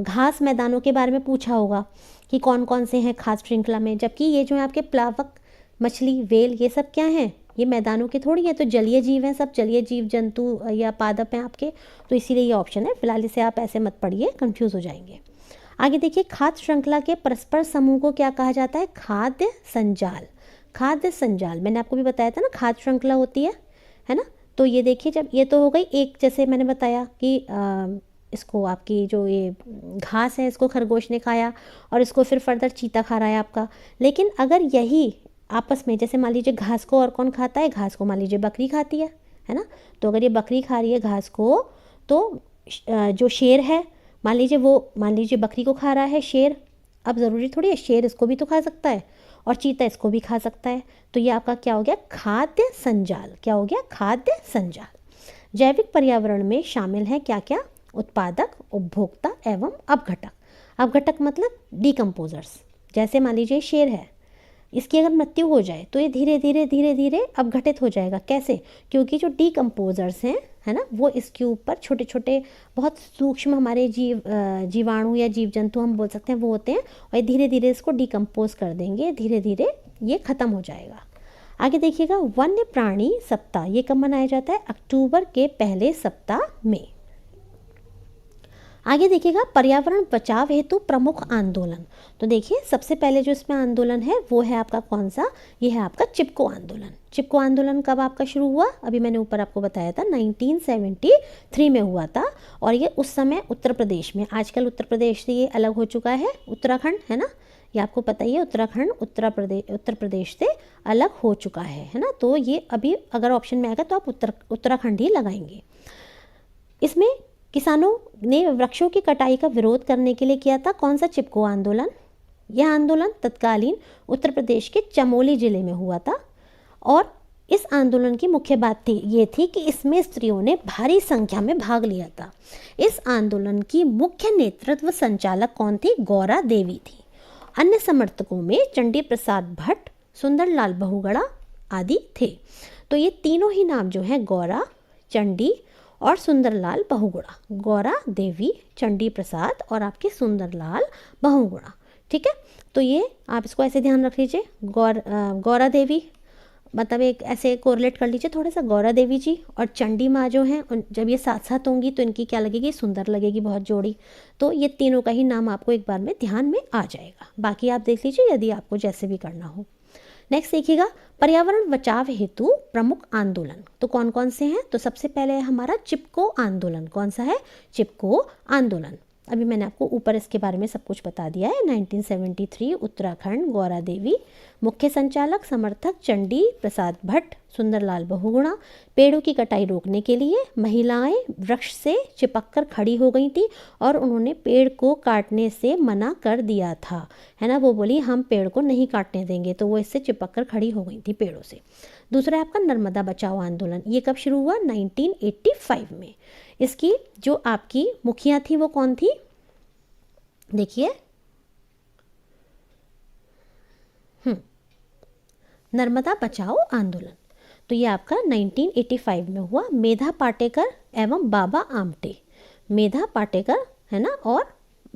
घास मैदानों के बारे में पूछा होगा कि कौन कौन से हैं खाद्य श्रृंखला में, जबकि ये जो है आपके प्लावक, मछली, वेल, ये सब क्या हैं? ये मैदानों के थोड़ी है, तो जलीय जीव हैं, सब जलीय जीव जंतु या पादप हैं आपके, तो इसीलिए ये ऑप्शन है। फिलहाल इसे आप ऐसे मत पढ़िए, कंफ्यूज हो जाएंगे। आगे देखिए, खाद्य श्रृंखला के परस्पर समूह को क्या कहा जाता है? खाद्य संजाल। खाद्य संजाल मैंने आपको भी बताया था ना, खाद्य श्रृंखला होती है ना, तो ये देखिए, जब ये तो हो गई एक, जैसे मैंने बताया कि इसको आपकी जो ये घास है इसको खरगोश ने खाया और इसको फिर फर्दर चीता खा रहा है आपका। लेकिन अगर यही आपस में, जैसे मान लीजिए घास को और कौन खाता है, घास को मान लीजिए बकरी खाती है ना। तो अगर ये बकरी खा रही है घास को, तो जो शेर है, मान लीजिए बकरी को खा रहा है शेर। अब ज़रूरी थोड़ी है शेर इसको भी तो खा सकता है और चीता इसको भी खा सकता है। तो ये आपका क्या हो गया, खाद्य संजाल। क्या हो गया, खाद्य संजाल। जैविक पर्यावरण में शामिल है क्या क्या, उत्पादक, उपभोक्ता एवं अपघटक। अपघटक मतलब डिकम्पोजर्स। जैसे मान लीजिए शेर है, इसकी अगर मृत्यु हो जाए तो ये धीरे धीरे अपघटित हो जाएगा। कैसे, क्योंकि जो डिकम्पोजर्स हैं, है ना, वो इसके ऊपर छोटे छोटे बहुत सूक्ष्म हमारे जीवाणु या जीव जंतु हम बोल सकते हैं वो होते हैं, और ये धीरे धीरे इसको डिकम्पोज कर देंगे, धीरे धीरे ये ख़त्म हो जाएगा। आगे देखिएगा, वन्य प्राणी सप्ताह, ये कब मनाया जाता है, अक्टूबर के पहले सप्ताह में। आगे देखिएगा, पर्यावरण बचाव हेतु प्रमुख आंदोलन। तो देखिए सबसे पहले जो इसमें आंदोलन है वो है आपका कौन सा, ये है आपका चिपको आंदोलन। चिपको आंदोलन कब आपका शुरू हुआ, अभी मैंने ऊपर आपको बताया था 1973 में हुआ था, और ये उस समय उत्तर प्रदेश में, आजकल उत्तर प्रदेश से ये अलग हो चुका है, उत्तराखंड है ना, ये आपको पता ही है, उत्तराखंड उत्तर प्रदेश से अलग हो चुका है ना। तो ये अभी अगर ऑप्शन में आएगा तो आप उत्तराखंड ही लगाएंगे। इसमें किसानों ने वृक्षों की कटाई का विरोध करने के लिए किया था कौन सा, चिपको आंदोलन। यह आंदोलन तत्कालीन उत्तर प्रदेश के चमोली जिले में हुआ था, और इस आंदोलन की मुख्य बात ये थी कि इसमें स्त्रियों ने भारी संख्या में भाग लिया था। इस आंदोलन की मुख्य नेतृत्व संचालक कौन थी, गौरा देवी थी। अन्य समर्थकों में चंडी प्रसाद भट्ट, सुंदरलाल बहुगुणा आदि थे। तो ये तीनों ही नाम जो हैं, गौरा, चंडी और सुंदरलाल बहुगुणा, गौरा देवी, चंडी प्रसाद और आपके सुंदरलाल बहुगुणा, ठीक है। तो ये आप इसको ऐसे ध्यान रख लीजिए, गौरा देवी मतलब एक ऐसे कोरिलेट कर लीजिए थोड़ा सा, गौरा देवी जी और चंडी माँ जो हैं, जब ये साथ साथ होंगी तो इनकी क्या लगेगी, सुंदर लगेगी बहुत जोड़ी। तो ये तीनों का ही नाम आपको एक बार में ध्यान में आ जाएगा, बाकी आप देख लीजिए यदि आपको जैसे भी करना हो। नेक्स्ट देखिएगा, पर्यावरण बचाव हेतु प्रमुख आंदोलन, तो कौन कौन से हैं, तो सबसे पहले है हमारा चिपको आंदोलन। कौन सा है, चिपको आंदोलन। अभी मैंने आपको ऊपर इसके बारे में सब कुछ बता दिया है। 1973 उत्तराखंड, गौरा देवी, मुख्य संचालक समर्थक चंडी प्रसाद भट्ट, सुंदरलाल बहुगुणा। पेड़ों की कटाई रोकने के लिए महिलाएं वृक्ष से चिपककर खड़ी हो गई थी और उन्होंने पेड़ को काटने से मना कर दिया था, है ना। वो बोली हम पेड़ को नहीं काटने देंगे, तो वो इससे चिपककर खड़ी हो गई थी पेड़ों से। दूसरा है आपका नर्मदा बचाओ आंदोलन। ये कब शुरू हुआ, 1985 में। इसकी जो आपकी मुखिया थी वो कौन थी, देखिए, नर्मदा बचाओ आंदोलन। तो ये आपका 1985 में हुआ। मेधा पाटेकर एवं बाबा आमटे, मेधा पाटेकर है ना और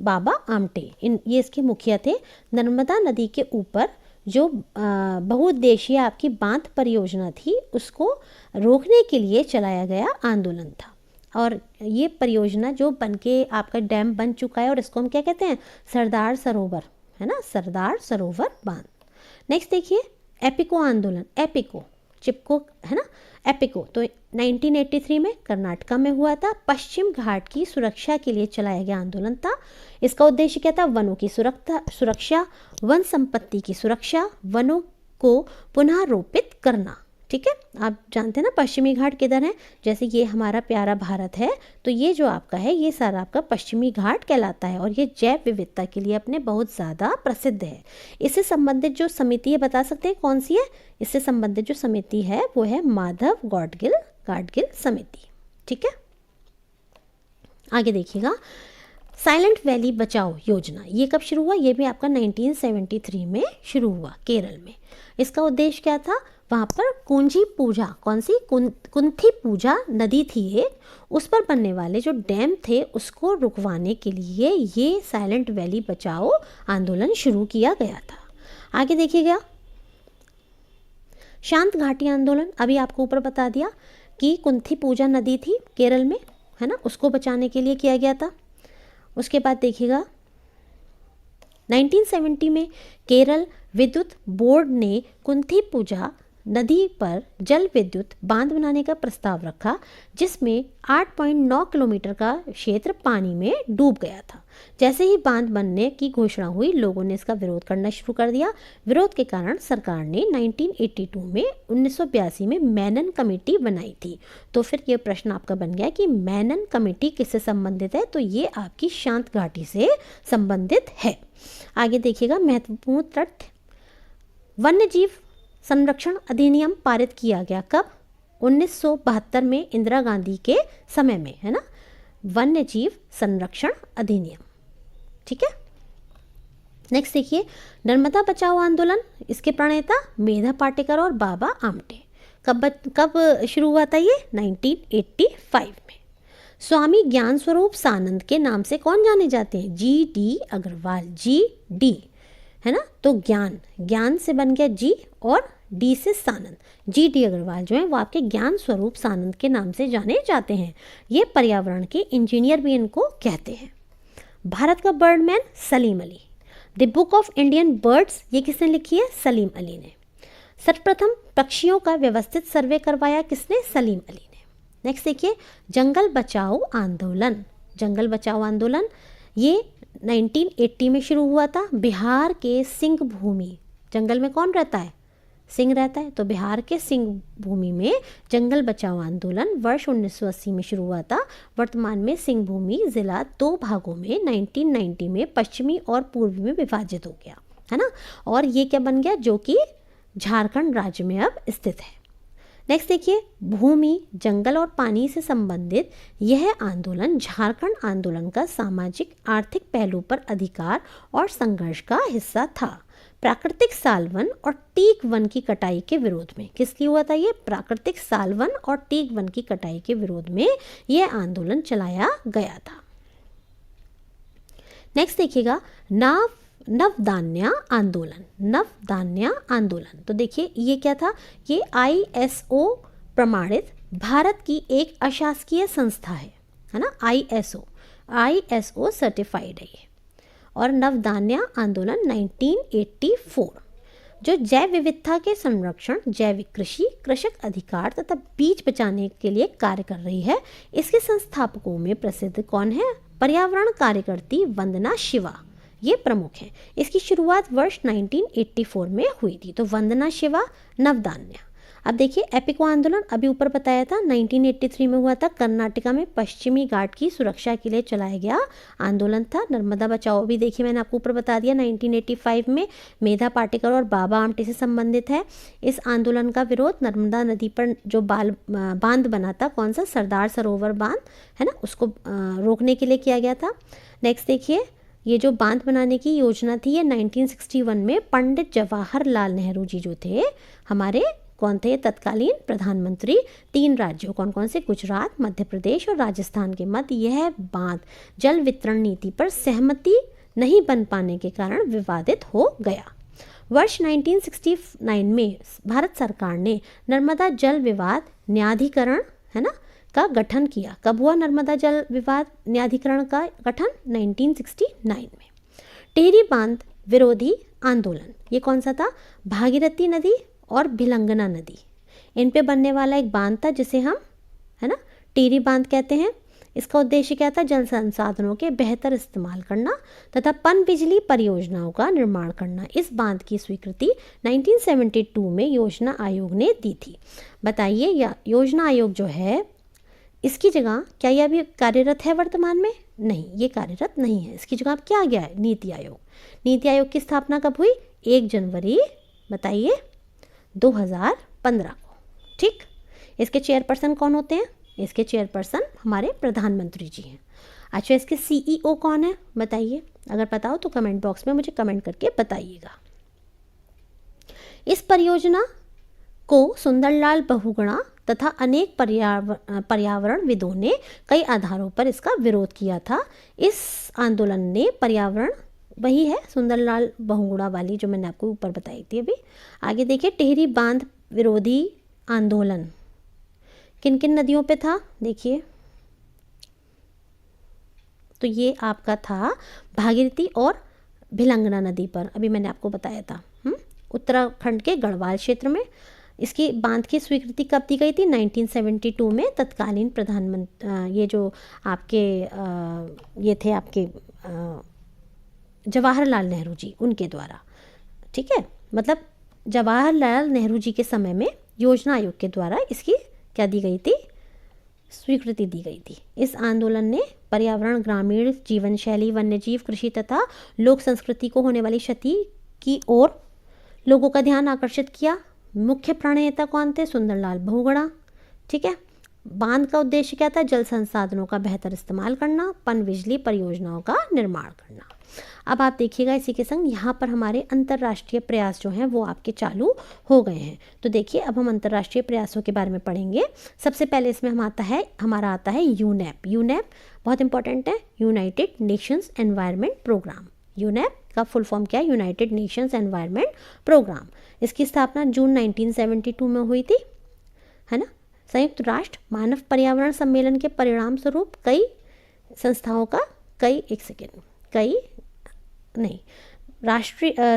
बाबा आमटे, ये इसके मुखिया थे। नर्मदा नदी के ऊपर जो बहुउद्देशीय आपकी बांध परियोजना थी उसको रोकने के लिए चलाया गया आंदोलन था, और ये परियोजना जो बनके आपका डैम बन चुका है, और इसको हम क्या कहते हैं, सरदार सरोवर, है ना, सरदार सरोवर बांध। नेक्स्ट देखिए, एपिको आंदोलन। एपिको, चिपको है ना, एपिको तो 1983 में कर्नाटका में हुआ था। पश्चिम घाट की सुरक्षा के लिए चलाया गया आंदोलन था। इसका उद्देश्य क्या था, वनों की सुरक्षा, वन संपत्ति की सुरक्षा, वनों को पुनः रोपित करना, ठीक है। आप जानते हैं ना पश्चिमी घाट किधर है, जैसे ये हमारा प्यारा भारत है, तो ये जो आपका है ये सारा आपका पश्चिमी घाट कहलाता है, और ये जैव विविधता के लिए अपने बहुत ज़्यादा प्रसिद्ध है। इससे संबंधित जो समिति है बता सकते हैं कौन सी है, इससे संबंधित जो समिति है वो है माधव गाडगिल समिति, ठीक है। आगे देखिएगा, साइलेंट वैली बचाओ योजना, ये कब शुरू हुआ, ये भी आपका 1973 में शुरू हुआ केरल में। इसका उद्देश्य क्या था, वहाँ पर कुंजी पूजा, कौन सी, कुंथी पूजा नदी थी एक, उस पर बनने वाले जो डैम थे उसको रुकवाने के लिए ये साइलेंट वैली बचाओ आंदोलन शुरू किया गया था। आगे देखिएगा, शांत घाटी आंदोलन। अभी आपको ऊपर बता दिया कि कुंथी पूजा नदी थी केरल में, है ना, उसको बचाने के लिए किया गया था। उसके बाद देखिएगा 1970 में केरल विद्युत बोर्ड ने कुंथी पूजा नदी पर जल विद्युत बांध बनाने का प्रस्ताव रखा, जिसमें 8.9 किलोमीटर का क्षेत्र पानी में डूब गया था। जैसे ही बांध बनने की घोषणा हुई, लोगों ने इसका विरोध करना शुरू कर दिया। विरोध के कारण सरकार ने 1982 में मेनन कमेटी बनाई थी। तो फिर ये प्रश्न आपका बन गया कि मेनन कमेटी किससे संबंधित है, तो ये आपकी शांत घाटी से संबंधित है। आगे देखिएगा महत्वपूर्ण तथ्य, वन्य जीव संरक्षण अधिनियम पारित किया गया कब? 1972 में, इंदिरा गांधी के समय में, है ना, वन्य जीव संरक्षण अधिनियम। ठीक है। नेक्स्ट देखिए, नर्मदा बचाओ आंदोलन, इसके प्रणेता मेधा पाटेकर और बाबा आमटे। कब शुरू हुआ था ये? 1985 में। स्वामी ज्ञान स्वरूप सानंद के नाम से कौन जाने जाते हैं? GD अग्रवाल। GD, है ना, तो ज्ञान से बन गया जी और डी से सानंद। GD अग्रवाल जो है वो आपके ज्ञान स्वरूप सानंद के नाम से जाने जाते हैं। ये पर्यावरण के इंजीनियर भी इनको कहते हैं। भारत का Birdman Salim Ali. The book of Indian birds, ये किसने लिखी है? सलीम अली ने। सर्वप्रथम पक्षियों का व्यवस्थित सर्वे करवाया किसने? सलीम अली ने। नेक्स्ट देखिए, जंगल बचाओ आंदोलन। जंगल बचाओ आंदोलन ये 1980 में शुरू हुआ था। बिहार के सिंह भूमि, जंगल में कौन रहता है? सिंह रहता है। तो बिहार के सिंह भूमि में जंगल बचाओ आंदोलन वर्ष 1980 में शुरू हुआ था। वर्तमान में सिंह भूमि जिला 2 भागों में 1990 में पश्चिमी और पूर्वी में विभाजित हो गया, है ना, और ये क्या बन गया? जो कि झारखंड राज्य में अब स्थित है। नेक्स्ट देखिए, भूमि, जंगल और पानी से संबंधित यह आंदोलन झारखंड आंदोलन का सामाजिक आर्थिक पहलू पर अधिकार और संघर्ष का हिस्सा था। प्राकृतिक सालवन और टीक वन की कटाई के विरोध में, किसकी हुआ था ये? प्राकृतिक सालवन और टीक वन की कटाई के विरोध में यह आंदोलन चलाया गया था। नेक्स्ट देखिएगा, नवधान्य आंदोलन। नवधान्य आंदोलन, तो देखिए ये क्या था? ये ISO प्रमाणित भारत की एक अशासकीय संस्था है ना, ISO सर्टिफाइड है ये। और नवधान्य आंदोलन 1984 जो जैव विविधता के संरक्षण, जैविक कृषि, कृषक अधिकार तथा बीज बचाने के लिए कार्य कर रही है। इसके संस्थापकों में प्रसिद्ध कौन है? पर्यावरण कार्यकर्ती वंदना शिवा, ये प्रमुख हैं। इसकी शुरुआत वर्ष 1984 में हुई थी। तो वंदना शिवा, नवधान्य। अब देखिए, एपिको आंदोलन अभी ऊपर बताया था 1983 में हुआ था। कर्नाटका में पश्चिमी घाट की सुरक्षा के लिए चलाया गया आंदोलन था। नर्मदा बचाओ भी देखिए मैंने आपको ऊपर बता दिया 1985 में। मेधा पाटेकर और बाबा आमटे से संबंधित है। इस आंदोलन का विरोध नर्मदा नदी पर जो बांध बना था, कौन सा? सरदार सरोवर बांध, है ना, उसको रोकने के लिए किया गया था। नेक्स्ट देखिए, ये जो बांध बनाने की योजना थी ये 1961 में पंडित जवाहरलाल नेहरू जी जो थे हमारे, कौन थे? तत्कालीन प्रधानमंत्री। 3 राज्यों, कौन कौन से? गुजरात, मध्य प्रदेश और राजस्थान के मध्य यह बांध जल वितरण नीति पर सहमति नहीं बन पाने के कारण विवादित हो गया। वर्ष 1969 में भारत सरकार ने नर्मदा जल विवाद न्यायाधिकरण, है ना, का गठन किया। कब हुआ नर्मदा जल विवाद न्यायाधिकरण का गठन? 1969 में। टिहरी बांध विरोधी आंदोलन, ये कौन सा था? भागीरथी नदी और भिलंगना नदी, इन पे बनने वाला एक बांध था जिसे हम, है ना, टिहरी बांध कहते हैं। इसका उद्देश्य क्या था? जल संसाधनों के बेहतर इस्तेमाल करना तथा पन बिजली परियोजनाओं का निर्माण करना। इस बांध की स्वीकृति 1972 में योजना आयोग ने दी थी। बताइए, योजना आयोग जो है इसकी जगह क्या ये अभी कार्यरत है वर्तमान में? नहीं, ये कार्यरत नहीं है। इसकी जगह अब क्या आ गया है? नीति आयोग। नीति आयोग की स्थापना कब हुई? 1 जनवरी, बताइए, 2015 को। ठीक। इसके चेयरपर्सन कौन होते हैं? इसके चेयरपर्सन हमारे प्रधानमंत्री जी हैं। अच्छा, इसके CEO कौन है? बताइए, अगर पता हो तो कमेंट बॉक्स में मुझे कमेंट करके बताइएगा। इस परियोजना को सुंदरलाल बहुगुणा तथा अनेक पर्यावरणविदों ने कई आधारों पर इसका विरोध किया था। इस आंदोलन ने पर्यावरण, वही है सुंदरलाल बहुगुणा वाली जो मैंने आपको ऊपर बताई थी अभी। आगे देखिए, टिहरी बांध विरोधी आंदोलन किन किन नदियों पे था? देखिए, तो ये आपका था भागीरथी और भिलंगना नदी पर, अभी मैंने आपको बताया था। उत्तराखंड के गढ़वाल क्षेत्र में इसकी बांध की स्वीकृति कब दी गई थी? 1972 में तत्कालीन प्रधानमंत्री ये जो आपके ये थे आपके जवाहरलाल नेहरू जी, उनके द्वारा। ठीक है, मतलब जवाहरलाल नेहरू जी के समय में योजना आयोग के द्वारा इसकी क्या दी गई थी? स्वीकृति दी गई थी। इस आंदोलन ने पर्यावरण, ग्रामीण जीवन शैली, वन्यजीव, कृषि तथा लोक संस्कृति को होने वाली क्षति की ओर लोगों का ध्यान आकर्षित किया। मुख्य प्रणेता कौन थे? सुंदरलाल बहुगुणा। ठीक है, बांध का उद्देश्य क्या था? जल संसाधनों का बेहतर इस्तेमाल करना, पन बिजली परियोजनाओं का निर्माण करना। अब आप देखिएगा इसी के संग यहाँ पर हमारे अंतर्राष्ट्रीय प्रयास जो हैं वो आपके चालू हो गए हैं। तो देखिए अब हम अंतर्राष्ट्रीय प्रयासों के बारे में पढ़ेंगे। सबसे पहले इसमें हमारा आता है यूनेप। यूनेप बहुत इंपॉर्टेंट है, United Nations Environment Programme. UNEP का फुल फॉर्म क्या है? United Nations Environment Programme. इसकी स्थापना जून 1972 में हुई थी, है ना। संयुक्त राष्ट्र मानव पर्यावरण सम्मेलन के परिणाम स्वरूप कई संस्थाओं का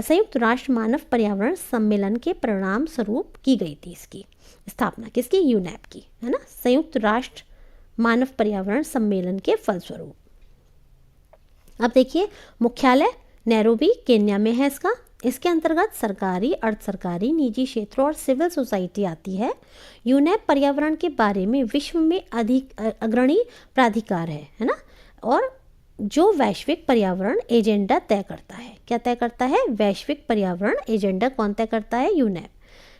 संयुक्त राष्ट्र मानव पर्यावरण सम्मेलन के परिणाम स्वरूप की गई थी इसकी स्थापना। किसकी? यूनेप की, है ना। संयुक्त राष्ट्र मानव पर्यावरण सम्मेलन के फलस्वरूप। अब देखिए मुख्यालय नैरोबी केन्या में है इसका। इसके अंतर्गत सरकारी, अर्ध सरकारी, निजी क्षेत्र और सिविल सोसाइटी आती है। यूनेप पर्यावरण के बारे में विश्व में अग्रणी प्राधिकार है ना, और जो वैश्विक पर्यावरण एजेंडा तय करता है। क्या तय करता है? वैश्विक पर्यावरण एजेंडा कौन तय करता है? यूनेप।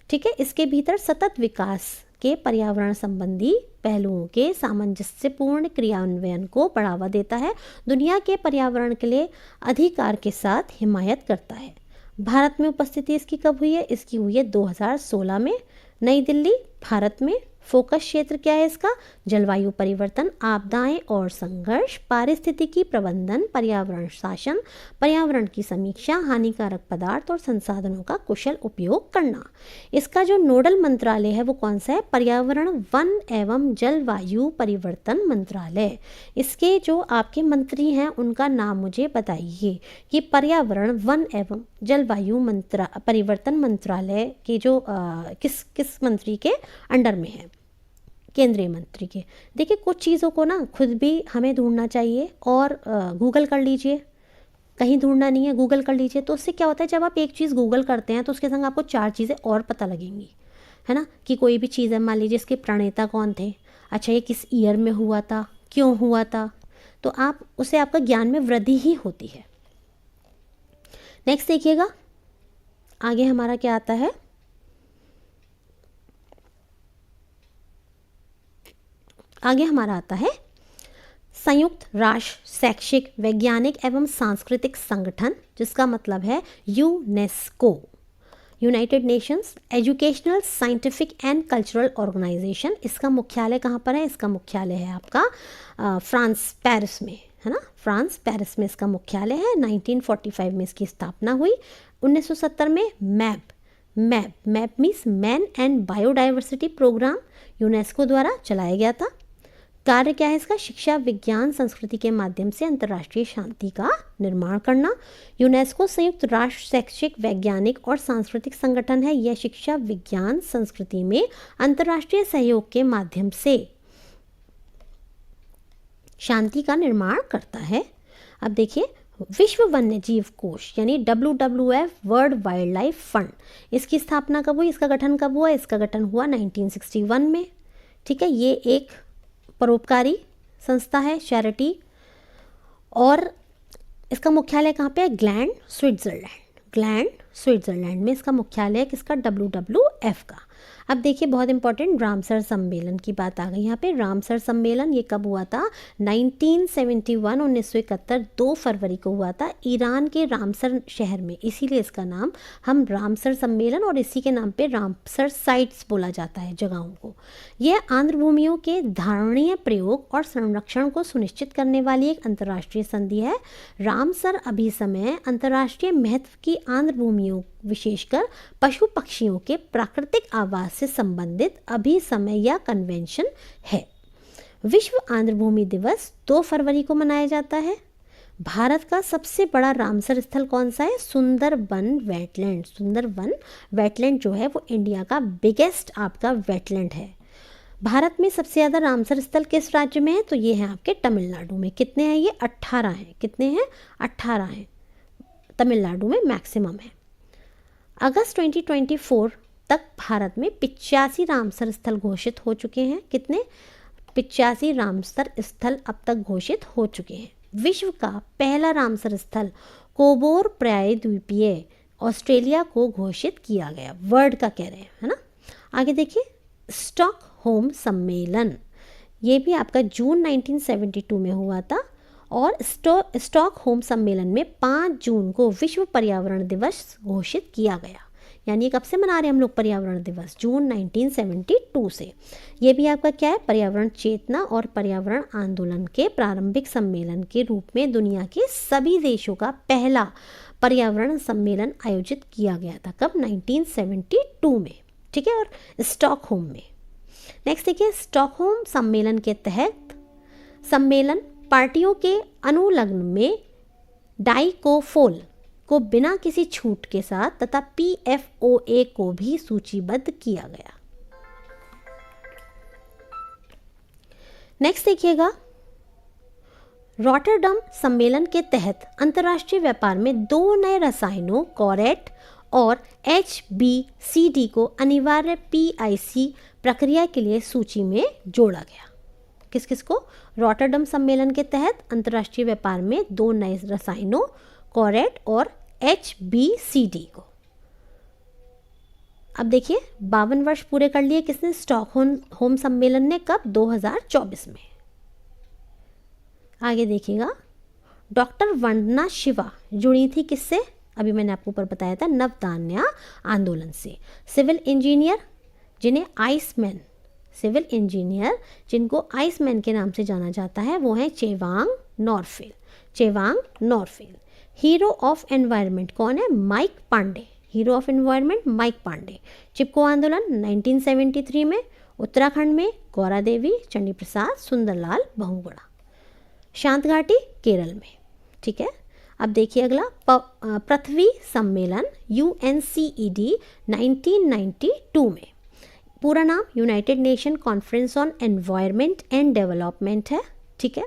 ठीक है, इसके भीतर सतत विकास के पर्यावरण संबंधी पहलुओं के सामंजस्यपूर्ण क्रियान्वयन को बढ़ावा देता है, दुनिया के पर्यावरण के लिए अधिकार के साथ हिमायत करता है। भारत में उपस्थिति इसकी कब हुई है? इसकी हुई है 2016 में, नई दिल्ली, भारत में। फोकस क्षेत्र क्या है इसका? जलवायु परिवर्तन, आपदाएं और संघर्ष, पारिस्थितिकी प्रबंधन, पर्यावरण शासन, पर्यावरण की समीक्षा, हानिकारक पदार्थ और संसाधनों का कुशल उपयोग करना। इसका जो नोडल मंत्रालय है वो कौन सा है? पर्यावरण, वन एवं जलवायु परिवर्तन मंत्रालय। इसके जो आपके मंत्री हैं उनका नाम मुझे बताइए कि पर्यावरण, वन एवं जलवायु परिवर्तन मंत्रालय के जो किस मंत्री के अंडर में है? केंद्रीय मंत्री के। देखिए कुछ चीज़ों को ना खुद भी हमें ढूंढना चाहिए और गूगल कर लीजिए, कहीं ढूंढना नहीं है, गूगल कर लीजिए। तो उससे क्या होता है, जब आप एक चीज़ गूगल करते हैं तो उसके संग आपको 4 चीज़ें और पता लगेंगी, है ना। कि कोई भी चीज़ है, मान लीजिए इसके प्रणेता कौन थे, अच्छा ये किस ईयर में हुआ था, क्यों हुआ था, तो आप उससे आपका ज्ञान में वृद्धि ही होती है। नेक्स्ट देखिएगा आगे हमारा क्या आता है। आगे हमारा आता है संयुक्त राष्ट्र शैक्षिक, वैज्ञानिक एवं सांस्कृतिक संगठन, जिसका मतलब है UNESCO. United Nations Educational, Scientific and Cultural Organisation. इसका मुख्यालय कहाँ पर है? इसका मुख्यालय है आपका फ्रांस, पेरिस में, है ना। फ्रांस, पेरिस में इसका मुख्यालय है। 1945 में इसकी स्थापना हुई। 1970 में map means man and biodiversity programme UNESCO द्वारा चलाया गया था। कार्य क्या है इसका? शिक्षा, विज्ञान, संस्कृति के माध्यम से अंतर्राष्ट्रीय शांति का निर्माण करना। यूनेस्को संयुक्त राष्ट्र शैक्षिक, वैज्ञानिक और सांस्कृतिक संगठन है। यह शिक्षा, विज्ञान, संस्कृति में अंतर्राष्ट्रीय सहयोग के माध्यम से शांति का निर्माण करता है। अब देखिए विश्व वन्य जीव कोष यानी WWF world wild life fund, इसकी स्थापना कब हुई? इसका गठन कब हुआ? इसका गठन हुआ 1961 में। ठीक है, ये एक परोपकारी संस्था है, चैरिटी, और इसका मुख्यालय कहाँ पे है? ग्लैंड, स्विट्जरलैंड में इसका मुख्यालय है। किसका? WWF का। अब देखिए बहुत इंपॉर्टेंट रामसर सम्मेलन की बात आ गई यहाँ पे। रामसर सम्मेलन ये कब हुआ था? 1971 2 फरवरी को हुआ था ईरान के रामसर शहर में, इसीलिए इसका नाम हम रामसर सम्मेलन और इसी के नाम पे रामसर साइट्स बोला जाता है जगहों को। यह आंध्र भूमियों के धारणीय प्रयोग और संरक्षण को सुनिश्चित करने वाली एक अंतर्राष्ट्रीय संधि है। रामसर अभी समय अंतर्राष्ट्रीय महत्व की आंध्र भूमियों, विशेषकर पशु पक्षियों के प्राकृतिक आवास से संबंधित अभिसमय या कन्वेंशन है। विश्व आंध्र भूमि दिवस 2 फरवरी को मनाया जाता है। भारत का सबसे बड़ा रामसर स्थल कौन सा है? सुंदरबन वेटलैंड। सुंदरबन वेटलैंड जो है वो इंडिया का बिगेस्ट आपका वेटलैंड है। भारत में सबसे ज़्यादा रामसर स्थल किस राज्य में है? तो ये है आपके तमिलनाडु में। कितने हैं ये? 18 हैं। कितने हैं? 18 हैं। तमिलनाडु में मैक्सिमम है। अगस्त 2024 तक भारत में 85 रामसर स्थल घोषित हो चुके हैं। कितने? 85 रामसर स्थल अब तक घोषित हो चुके हैं। विश्व का पहला रामसर स्थल कोबोर प्रायद्वीपीय ऑस्ट्रेलिया को घोषित किया गया। वर्ल्ड का कह रहे हैं, है ना। आगे देखिए, स्टॉकहोम सम्मेलन, ये भी आपका जून 1972 में हुआ था। और स्टॉकहोम सम्मेलन में 5 जून को विश्व पर्यावरण दिवस घोषित किया गया। यानी कब से मना रहे हैं हम लोग पर्यावरण दिवस? जून 1972 से। ये भी आपका क्या है? पर्यावरण चेतना और पर्यावरण आंदोलन के प्रारंभिक सम्मेलन के रूप में दुनिया के सभी देशों का पहला पर्यावरण सम्मेलन आयोजित किया गया था। कब? 1972 में, ठीक है। और स्टॉकहोम में। नेक्स्ट देखिए, स्टॉकहोम सम्मेलन के तहत सम्मेलन पार्टियों के अनुलग्न में डाइकोफोल को बिना किसी छूट के साथ तथा PFOA को भी सूचीबद्ध किया गया। नेक्स्ट देखिएगा, रॉटरडम सम्मेलन के तहत अंतर्राष्ट्रीय व्यापार में 2 नए रसायनों कोरेट और HBCD को अनिवार्य PIC प्रक्रिया के लिए सूची में जोड़ा गया। किस किस को? रॉटरडम सम्मेलन के तहत अंतर्राष्ट्रीय व्यापार में 2 नए रसायनों कोरेट और HBCD को। अब देखिए, 52 वर्ष पूरे कर लिए किसने? स्टॉकहोम सम्मेलन ने। कब? 2024 में। आगे देखिएगा, डॉक्टर वंदना शिवा जुड़ी थी किससे? अभी मैंने आपको ऊपर बताया था, नवदान्या आंदोलन से। सिविल इंजीनियर जिन्हें आइसमैन, सिविल इंजीनियर जिनको आइसमैन के नाम से जाना जाता है, वो हैं Chewang Norphel. Chewang Norphel. Hero of environment कौन है? Mike Pandey. Hero of environment Mike Pandey. Chipko आंदोलन 1973 में। उत्तराखंड में गौरा देवी, चंडी प्रसाद, सुंदरलाल बहुगुणा। शांत घाटी केरल में, ठीक है। अब देखिए अगला, पृथ्वी सम्मेलन UNCED 1992 में। पूरा नाम United nation conference on environment and development है, ठीक है।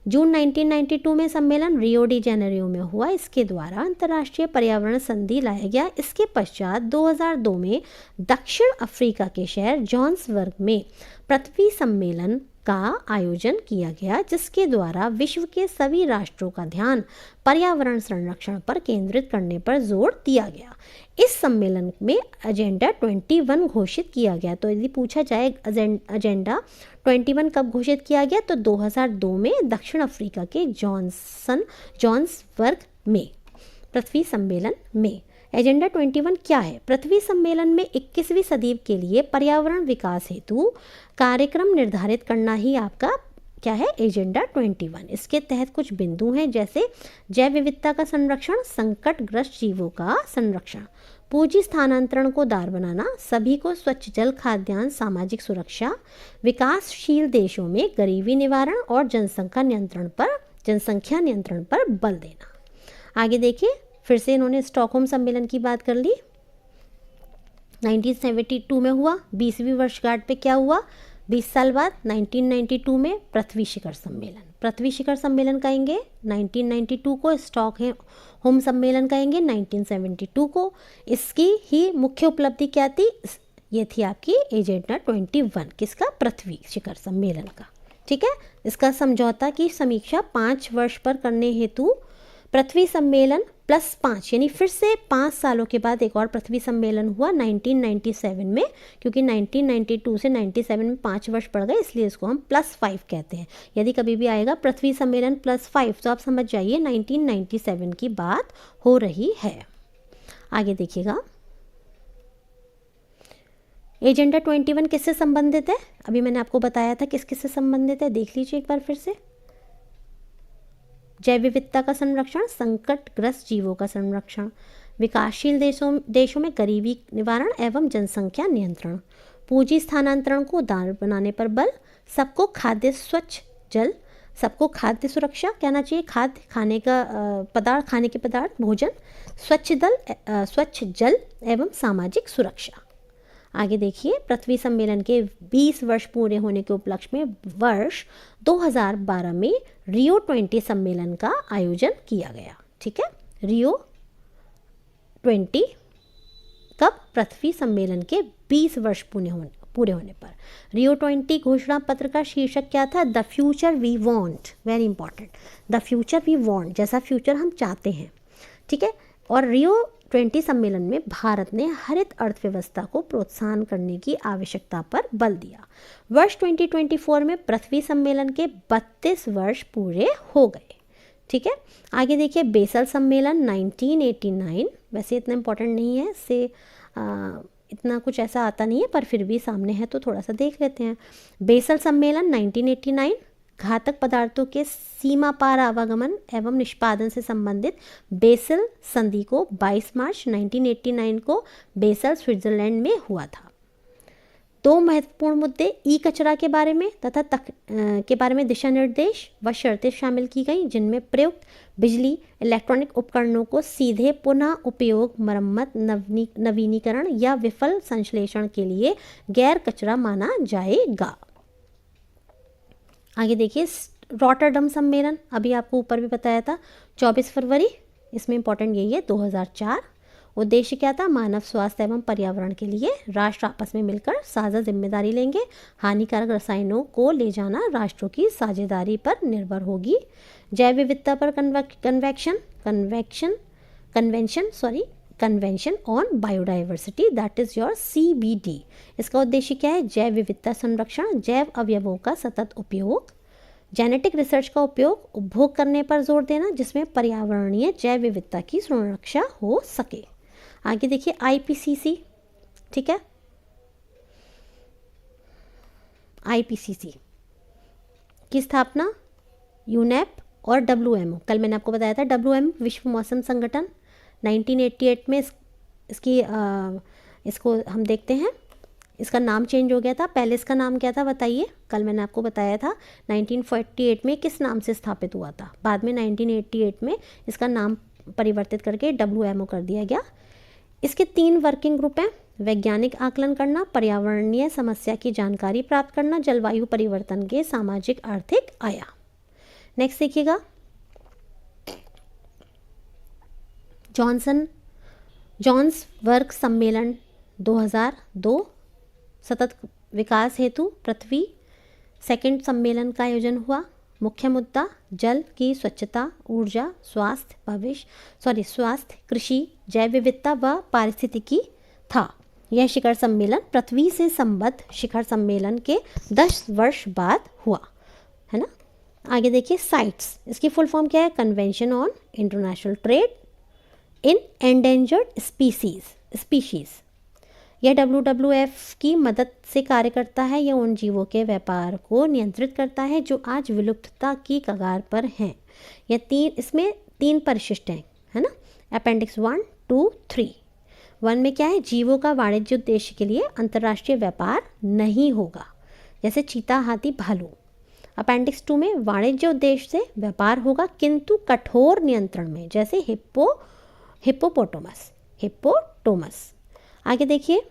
जून 1992 में सम्मेलन रियो डी जेनेरियो में हुआ। इसके द्वारा अंतर्राष्ट्रीय पर्यावरण संधि लाया गया। इसके पश्चात 2002 में दक्षिण अफ्रीका के शहर जोहान्सबर्ग में पृथ्वी सम्मेलन का आयोजन किया गया, जिसके द्वारा विश्व के सभी राष्ट्रों का ध्यान पर्यावरण संरक्षण पर केंद्रित करने पर जोर दिया गया। इस सम्मेलन में एजेंडा 21 घोषित किया गया। तो यदि पूछा जाए एजेंडा 21 कब घोषित किया गया, तो 2002 में दक्षिण अफ्रीका के जोहान्सबर्ग में पृथ्वी सम्मेलन में। एजेंडा 21 क्या है? पृथ्वी सम्मेलन में 21वीं सदी के लिए पर्यावरण विकास हेतु कार्यक्रम निर्धारित करना ही आपका क्या है? एजेंडा 21। इसके तहत कुछ बिंदु हैं, जैसे जैव विविधता का संरक्षण, संकटग्रस्त जीवों का संरक्षण, पूंजी स्थानांतरण को दार बनाना, सभी को स्वच्छ जल, खाद्यान्न, सामाजिक सुरक्षा, विकासशील देशों में गरीबी निवारण और जनसंख्या नियंत्रण पर बल देना। आगे देखिए, फिर से इन्होंने स्टॉकहोम सम्मेलन की बात कर ली। 1972 में हुआ। 20वीं वर्षगांठ पे क्या हुआ? 20 साल बाद 1992 में पृथ्वी शिखर सम्मेलन। पृथ्वी शिखर सम्मेलन कहेंगे 1992 को, स्टॉकहोम सम्मेलन कहेंगे 1972 को। इसकी ही मुख्य उपलब्धि क्या थी? ये थी आपकी एजेंडा 21, किसका? पृथ्वी शिखर सम्मेलन का, ठीक है। इसका समझौता की समीक्षा 5 वर्ष पर करने हेतु पृथ्वी सम्मेलन +5 यानी फिर से 5 सालों के बाद एक और पृथ्वी सम्मेलन हुआ 1997 में, क्योंकि 1992 से 97 में 5 वर्ष पड़ गए, इसलिए इसको हम +5 कहते हैं। यदि कभी भी आएगा पृथ्वी सम्मेलन +5 तो आप समझ जाइए 1997 की बात हो रही है। आगे देखिएगा, एजेंडा 21 किससे संबंधित है? अभी मैंने आपको बताया था किस किस से संबंधित है, देख लीजिए एक बार फिर से। जैव विविधता का संरक्षण, संकटग्रस्त जीवों का संरक्षण, विकासशील देशों में गरीबी निवारण एवं जनसंख्या नियंत्रण, पूंजी स्थानांतरण को दार बनाने पर बल, सबको खाद्य स्वच्छ जल, सबको खाद्य सुरक्षा कहना चाहिए, खाद्य खाने का पदार्थ, खाने के पदार्थ, भोजन, स्वच्छ जल एवं सामाजिक सुरक्षा। आगे देखिए, पृथ्वी सम्मेलन के 20 वर्ष पूरे होने के उपलक्ष्य में वर्ष 2012 में रियो 20 सम्मेलन का आयोजन किया गया। ठीक है, रियो 20 कब? पृथ्वी सम्मेलन के 20 वर्ष पूरे होने पर। रियो 20 घोषणा पत्र का शीर्षक क्या था? The future we want, very important, the future we want, जैसा फ्यूचर हम चाहते हैं। ठीक है, और रियो 20 सम्मेलन में भारत ने हरित अर्थव्यवस्था को प्रोत्साहन करने की आवश्यकता पर बल दिया। वर्ष 2024 में पृथ्वी सम्मेलन के 32 वर्ष पूरे हो गए। ठीक है, आगे देखिए, बेसल सम्मेलन 1989, वैसे इतना इम्पोर्टेंट नहीं है, इससे इतना कुछ ऐसा आता नहीं है, पर फिर भी सामने है तो थोड़ा सा देख लेते हैं। बेसल सम्मेलन 1989 घातक पदार्थों के सीमा पार आवागमन एवं निष्पादन से संबंधित बेसल संधि को 22 मार्च 1989 को बेसल स्विट्जरलैंड में हुआ था। 2 महत्वपूर्ण मुद्दे ई कचरा के बारे में तथा के बारे में दिशा निर्देश व शर्तें शामिल की गई, जिनमें प्रयुक्त बिजली इलेक्ट्रॉनिक उपकरणों को सीधे पुनः उपयोग, मरम्मत, नवीनीकरण या विफल संश्लेषण के लिए गैर कचरा माना जाएगा। आगे देखिए, रॉटरडम सम्मेलन, अभी आपको ऊपर भी बताया था, 24 फरवरी, इसमें इंपॉर्टेंट यही है, 2004। उद्देश्य क्या था? मानव स्वास्थ्य एवं पर्यावरण के लिए राष्ट्र आपस में मिलकर साझा जिम्मेदारी लेंगे। हानिकारक रसायनों को ले जाना राष्ट्रों की साझेदारी पर निर्भर होगी। जैव विविधता पर convention on biodiversity, that is your CBD। इसका उद्देश्य क्या है? जैव विविधता संरक्षण, जैव अवयवों का सतत उपयोग, जेनेटिक रिसर्च का उपयोग, उपभोग करने पर जोर देना, जिसमें पर्यावरणीय जैव विविधता की सुरक्षा हो सके। आगे देखिए, IPCC, ठीक है, IPCC की स्थापना यूनेप और WMO, कल मैंने आपको बताया था WM विश्व मौसम संगठन 1988 में इसको हम देखते हैं, इसका नाम चेंज हो गया था। पहले इसका नाम क्या था बताइए? कल मैंने आपको बताया था 1948 में किस नाम से स्थापित हुआ था, बाद में 1988 में इसका नाम परिवर्तित करके WMO कर दिया गया। इसके 3 वर्किंग ग्रुप हैं: वैज्ञानिक आकलन करना, पर्यावरणीय समस्या की जानकारी प्राप्त करना, जलवायु परिवर्तन के सामाजिक आर्थिक आयाम। नेक्स्ट देखिएगा, जोहान्सबर्ग सम्मेलन 2002 सतत विकास हेतु पृथ्वी सेकंड सम्मेलन का आयोजन हुआ। मुख्य मुद्दा जल की स्वच्छता, ऊर्जा, स्वास्थ्य, कृषि, जैव विविधता व पारिस्थितिकी था। यह शिखर सम्मेलन पृथ्वी से संबद्ध शिखर सम्मेलन के 10 वर्ष बाद हुआ, है ना। आगे देखिए, साइट्स, इसकी फुल फॉर्म क्या है? Convention on international trade in endangered species. यह WWF की मदद से कार्य करता है। यह उन जीवों के व्यापार को नियंत्रित करता है जो आज विलुप्तता की कगार पर हैं। इसमें 3 परिशिष्ट हैं, है ना। अपेंडिक्स 1, 2, 3। 1 में क्या है? जीवों का वाणिज्य उद्देश्य के लिए अंतर्राष्ट्रीय व्यापार नहीं होगा, जैसे चीता, हाथी, भालू। अपेंडिक्स 2 में वाणिज्य उद्देश्य से व्यापार होगा, किंतु कठोर नियंत्रण में, जैसे हिप्पोपोटामस। आगे देखिए,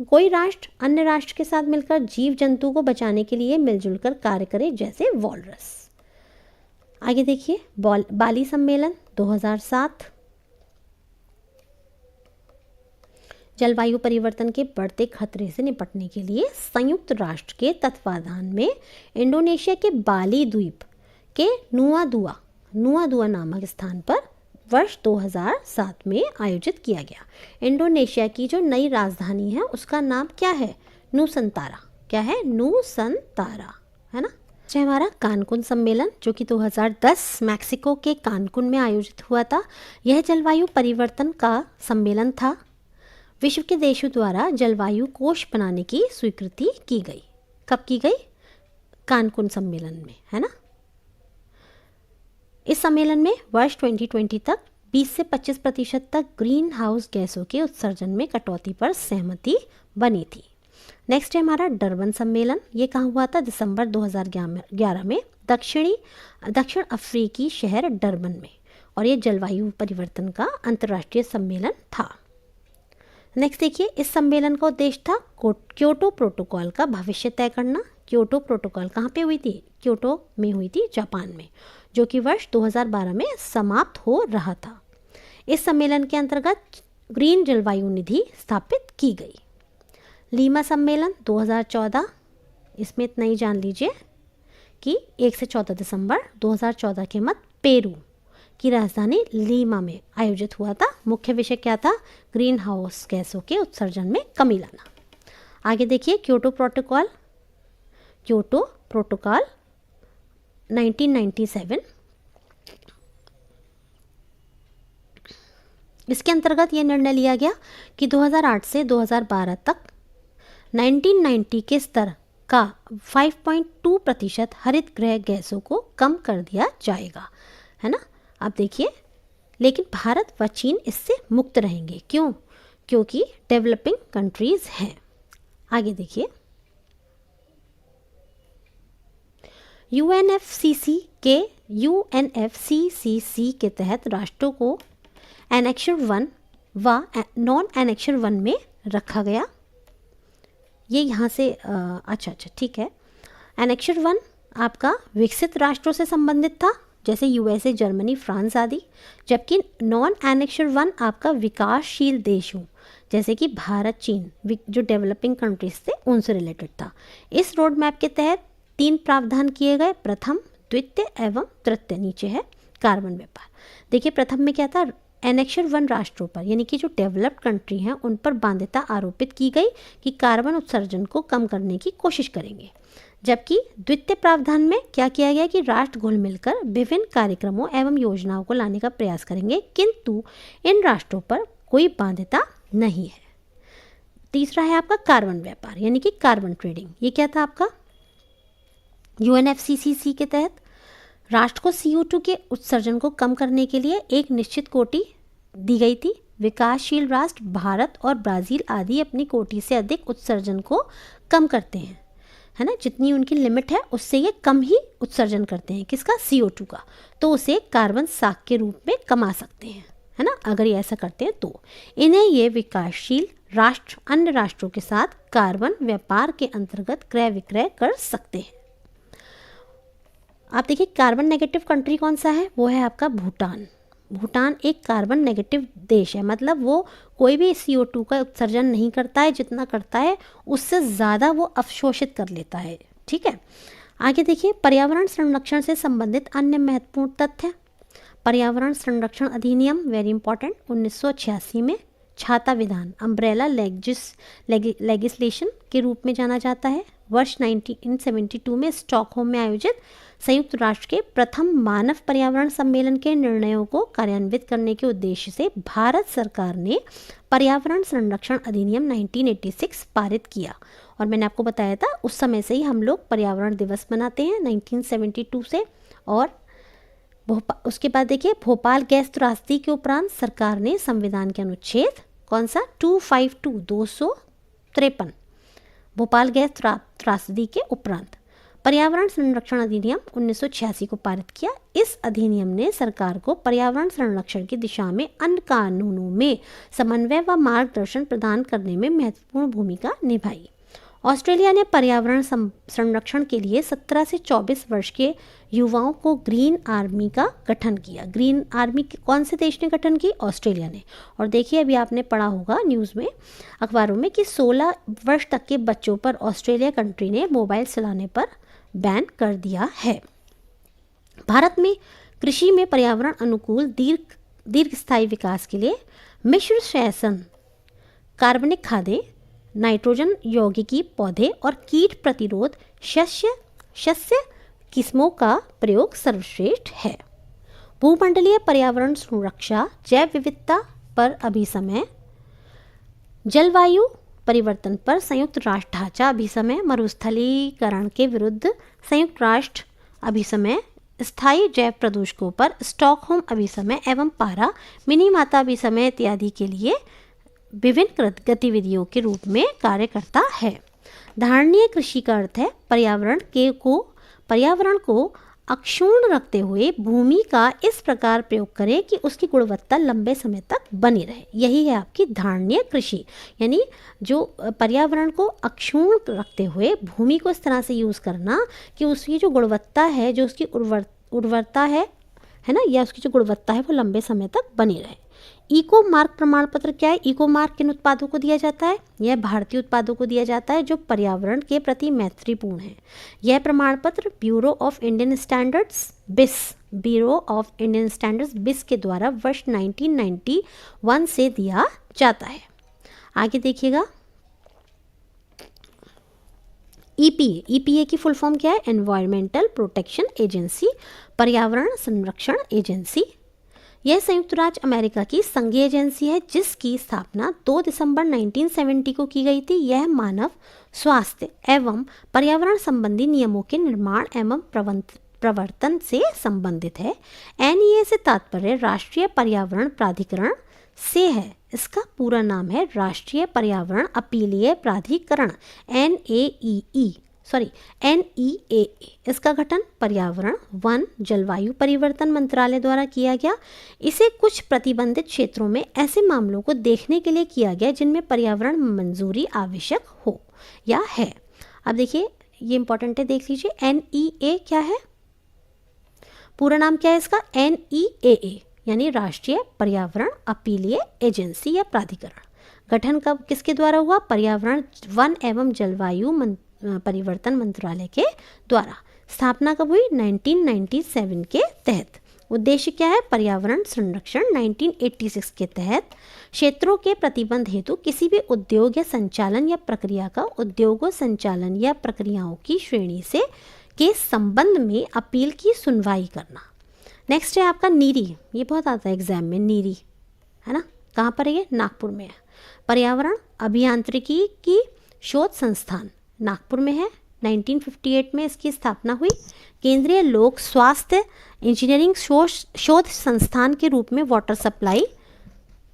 कोई राष्ट्र अन्य राष्ट्र के साथ मिलकर जीव जंतु को बचाने के लिए मिलजुल कर कार्य करे, जैसे वॉलरस। आगे देखिए, बाली सम्मेलन 2007। जलवायु परिवर्तन के बढ़ते खतरे से निपटने के लिए संयुक्त राष्ट्र के तत्वाधान में इंडोनेशिया के बाली द्वीप के नुआ दुआ नामक स्थान पर वर्ष 2007 में आयोजित किया गया। इंडोनेशिया की जो नई राजधानी है उसका नाम क्या है? नुसंतारा। क्या है? नुसंतारा, है ना। हमारा कानकुन सम्मेलन, जो कि 2010 मैक्सिको के कानकुन में आयोजित हुआ था। यह जलवायु परिवर्तन का सम्मेलन था। विश्व के देशों द्वारा जलवायु कोष बनाने की स्वीकृति की गई। कब की गई? कानकुन सम्मेलन में, है ना। इस सम्मेलन में वर्ष 2020 तक 20 से 25% तक ग्रीन हाउस गैसों के उत्सर्जन में कटौती पर सहमति बनी थी। नेक्स्ट है हमारा डरबन सम्मेलन। ये कहाँ हुआ था? दिसंबर 2011 में दक्षिण अफ्रीकी शहर डरबन में, और ये जलवायु परिवर्तन का अंतर्राष्ट्रीय सम्मेलन था। नेक्स्ट देखिए, इस सम्मेलन का उद्देश्य था क्योटो प्रोटोकॉल का भविष्य तय करना। क्योटो प्रोटोकॉल कहाँ पे हुई थी? क्योटो में हुई थी, जापान में, जो कि वर्ष 2012 में समाप्त हो रहा था। इस सम्मेलन के अंतर्गत ग्रीन जलवायु निधि स्थापित की गई। लीमा सम्मेलन 2014, इसमें इतना ही जान लीजिए कि 1 से 14 दिसंबर 2014 के मध्य पेरू की राजधानी लीमा में आयोजित हुआ था। मुख्य विषय क्या था? ग्रीन हाउस गैसों के उत्सर्जन में कमी लाना। आगे देखिए, क्योटो प्रोटोकॉल 1997, इसके अंतर्गत यह निर्णय लिया गया कि 2008 से 2012 तक 1990 के स्तर का 5.2% हरित गृह गैसों को कम कर दिया जाएगा, है ना। अब देखिए, लेकिन भारत व चीन इससे मुक्त रहेंगे। क्यों? क्योंकि डेवलपिंग कंट्रीज हैं। आगे देखिए, यूएनएफसीसी के तहत राष्ट्रों को एनेक्सर 1 व नॉन एनेक्सर 1 में रखा गया। ये यहाँ से अच्छा ठीक है। एनेक्सर 1 आपका विकसित राष्ट्रों से संबंधित था, जैसे यूएसए, जर्मनी, फ्रांस आदि, जबकि नॉन एनेक्सर 1 आपका विकासशील देशों जैसे कि भारत, चीन, जो डेवलपिंग कंट्रीज थे, उनसे रिलेटेड था। इस रोड मैप के तहत 3 प्रावधान किए गए, प्रथम, द्वितीय एवं तृतीय। नीचे है कार्बन व्यापार। देखिए, प्रथम में क्या था? एनेक्सर 1 राष्ट्रों पर, यानी कि जो डेवलप्ड कंट्री हैं, उन पर बाध्यता आरोपित की गई कि कार्बन उत्सर्जन को कम करने की कोशिश करेंगे। जबकि द्वितीय प्रावधान में क्या किया गया कि राष्ट्र घुल मिलकर विभिन्न कार्यक्रमों एवं योजनाओं को लाने का प्रयास करेंगे, किंतु इन राष्ट्रों पर कोई बाध्यता नहीं है। तीसरा है आपका कार्बन व्यापार, यानी कि कार्बन ट्रेडिंग। ये क्या था आपका? यूएनएफसीसीसी के तहत राष्ट्र को CO2 के उत्सर्जन को कम करने के लिए एक निश्चित कोटि दी गई थी। विकासशील राष्ट्र भारत और ब्राज़ील आदि अपनी कोटि से अधिक उत्सर्जन को कम करते हैं, है ना। जितनी उनकी लिमिट है उससे ये कम ही उत्सर्जन करते हैं। किसका? CO2 का। तो उसे कार्बन साख के रूप में कमा सकते हैं, है ना, अगर ये ऐसा करते हैं तो। इन्हें ये विकासशील राष्ट्र अन्य राष्ट्रों के साथ कार्बन व्यापार के अंतर्गत क्रय विक्रय कर सकते हैं। आप देखिए, कार्बन नेगेटिव कंट्री कौन सा है? वो है आपका भूटान। भूटान एक कार्बन नेगेटिव देश है, मतलब वो कोई भी CO2 का उत्सर्जन नहीं करता है, जितना करता है उससे ज़्यादा वो अवशोषित कर लेता है। ठीक है। आगे देखिए, पर्यावरण संरक्षण से संबंधित अन्य महत्वपूर्ण तथ्य। पर्यावरण संरक्षण अधिनियम, वेरी इंपॉर्टेंट, 1986 में छाता विधान, अम्ब्रेला लेजिस्लेशन के रूप में जाना जाता है। वर्ष 1972 में स्टॉकहोम में आयोजित संयुक्त राष्ट्र के प्रथम मानव पर्यावरण सम्मेलन के निर्णयों को कार्यान्वित करने के उद्देश्य से भारत सरकार ने पर्यावरण संरक्षण अधिनियम 1986 पारित किया। और मैंने आपको बताया था उस समय से ही हम लोग पर्यावरण दिवस मनाते हैं 1972 से। और उसके बाद देखिए, भोपाल गैस त्रासदी के उपरांत सरकार ने संविधान के अनुच्छेद कौन सा? 252 भोपाल गैस त्रासदी के उपरांत पर्यावरण संरक्षण अधिनियम 1986 को पारित किया। इस अधिनियम ने सरकार को पर्यावरण संरक्षण की दिशा में अन्य कानूनों में समन्वय व मार्गदर्शन प्रदान करने में महत्वपूर्ण भूमिका निभाई। ऑस्ट्रेलिया ने पर्यावरण संरक्षण के लिए 17 से 24 वर्ष के युवाओं को ग्रीन आर्मी का गठन किया। ग्रीन आर्मी कौन से देश ने गठन की? ऑस्ट्रेलिया ने। और देखिए, अभी आपने पढ़ा होगा न्यूज़ में, अखबारों में, कि 16 वर्ष तक के बच्चों पर ऑस्ट्रेलिया कंट्री ने मोबाइल चलाने पर बैन कर दिया है। भारत में कृषि में पर्यावरण अनुकूल दीर्घस्थायी विकास के लिए मिश्र शासन, कार्बनिक खादें, नाइट्रोजन यौगिकी पौधे और कीट प्रतिरोध शस्य किस्मों का प्रयोग सर्वश्रेष्ठ है। भूमंडलीय पर्यावरण सुरक्षा, जैव विविधता पर अभिसमय, जलवायु परिवर्तन पर संयुक्त राष्ट्र ढांचा अभिसमय, मरुस्थलीकरण के विरुद्ध संयुक्त राष्ट्र अभिसमय, स्थायी जैव प्रदूषकों पर स्टॉकहोम अभिसमय एवं पारा मिनीमाता अभिसमय इत्यादि के लिए विभिन्न गतिविधियों के रूप में कार्य करता है। धारणीय कृषि का अर्थ है पर्यावरण को अक्षुण्ण रखते हुए भूमि का इस प्रकार प्रयोग करें कि उसकी गुणवत्ता लंबे समय तक बनी रहे। यही है आपकी धारणीय कृषि, यानी जो पर्यावरण को अक्षुण्ण रखते हुए भूमि को इस तरह से यूज़ करना कि उसकी जो गुणवत्ता है, जो उसकी उर्वरता है ना, या उसकी जो गुणवत्ता है वो लंबे समय तक बनी रहे। इको मार्क प्रमाण पत्र क्या है? इको मार्क किन उत्पादों को दिया जाता है? यह भारतीय उत्पादों को दिया जाता है जो पर्यावरण के प्रति मैत्रीपूर्ण है। यह प्रमाण पत्र ब्यूरो ऑफ इंडियन स्टैंडर्ड्स बिस के द्वारा वर्ष 1991 से दिया जाता है। आगे देखिएगा, ईपीए की फुल फॉर्म क्या है? एनवायरमेंटल प्रोटेक्शन एजेंसी, पर्यावरण संरक्षण एजेंसी। यह संयुक्त राज्य अमेरिका की संघीय एजेंसी है जिसकी स्थापना 2 दिसंबर 1970 को की गई थी। यह मानव स्वास्थ्य एवं पर्यावरण संबंधी नियमों के निर्माण एवं प्रवर्तन से संबंधित है। एनईए से तात्पर्य राष्ट्रीय पर्यावरण प्राधिकरण से है। इसका पूरा नाम है राष्ट्रीय पर्यावरण अपीलीय प्राधिकरण, NEAA। इसका गठन पर्यावरण, वन, जलवायु परिवर्तन मंत्रालय द्वारा किया गया। इसे कुछ प्रतिबंधित क्षेत्रों में ऐसे मामलों को देखने के लिए किया गया जिनमें पर्यावरण मंजूरी आवश्यक हो या है। अब देखिए, ये इंपॉर्टेंट है, देख लीजिए। NEA क्या है? पूरा नाम क्या है इसका? NEAA, यानी राष्ट्रीय पर्यावरण अपीलीय एजेंसी या प्राधिकरण। गठन कब किसके द्वारा हुआ? पर्यावरण, वन एवं जलवायु परिवर्तन मंत्रालय के द्वारा। स्थापना कब हुई? 1997 के तहत। उद्देश्य क्या है? पर्यावरण संरक्षण। 1986 के तहत क्षेत्रों के प्रतिबंध हेतु किसी भी उद्योग या संचालन या प्रक्रिया का उद्योगों, संचालन या प्रक्रियाओं की श्रेणी से के संबंध में अपील की सुनवाई करना। नेक्स्ट है आपका नीरी। ये बहुत आता है एग्जाम में, नीरी है ना। कहाँ पर है ये? नागपुर में है। पर्यावरण अभियांत्रिकी की शोध संस्थान नागपुर में है। 1958 में इसकी स्थापना हुई। केंद्रीय लोक स्वास्थ्य इंजीनियरिंग शोध संस्थान के रूप में वाटर सप्लाई,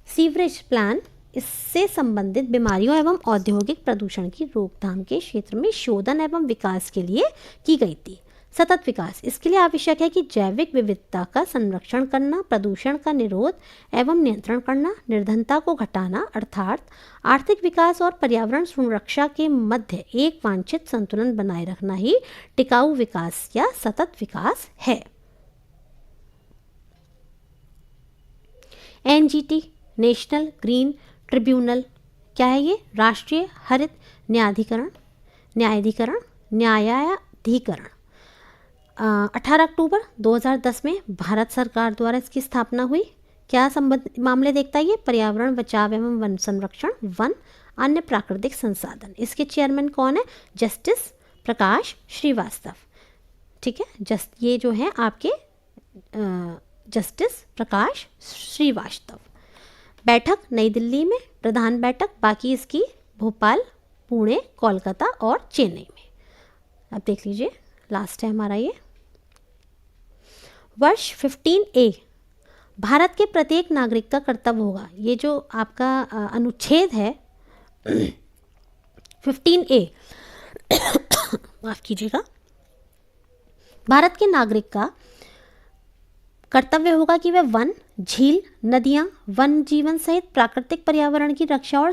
सीवरेज प्लान, इससे संबंधित बीमारियों एवं औद्योगिक प्रदूषण की रोकथाम के क्षेत्र में शोधन एवं विकास के लिए की गई थी। सतत विकास, इसके लिए आवश्यक है कि जैविक विविधता का संरक्षण करना, प्रदूषण का निरोध एवं नियंत्रण करना, निर्धनता को घटाना, अर्थात आर्थिक विकास और पर्यावरण सुरक्षा के मध्य एक वांछित संतुलन बनाए रखना ही टिकाऊ विकास या सतत विकास है। NGT, नेशनल ग्रीन ट्रिब्यूनल, क्या है ये? राष्ट्रीय हरित न्यायाधिकरण 18 अक्टूबर 2010 में भारत सरकार द्वारा इसकी स्थापना हुई। क्या संबंध मामले देखता है ये? पर्यावरण बचाव एवं वन संरक्षण, वन, अन्य प्राकृतिक संसाधन। इसके चेयरमैन कौन है? जस्टिस प्रकाश श्रीवास्तव। ठीक है, ये जो है आपके जस्टिस प्रकाश श्रीवास्तव। बैठक नई दिल्ली में, प्रधान बैठक बाकी इसकी भोपाल, पुणे, कोलकाता और चेन्नई में। अब देख लीजिए, लास्ट है हमारा ये वर्ष 15A। भारत के प्रत्येक नागरिक का कर्तव्य होगा। ये जो आपका अनुच्छेद है 15A माफ कीजिएगा, भारत के नागरिक का कर्तव्य होगा कि वह वन, झील, नदियां, वन जीवन सहित प्राकृतिक पर्यावरण की रक्षा और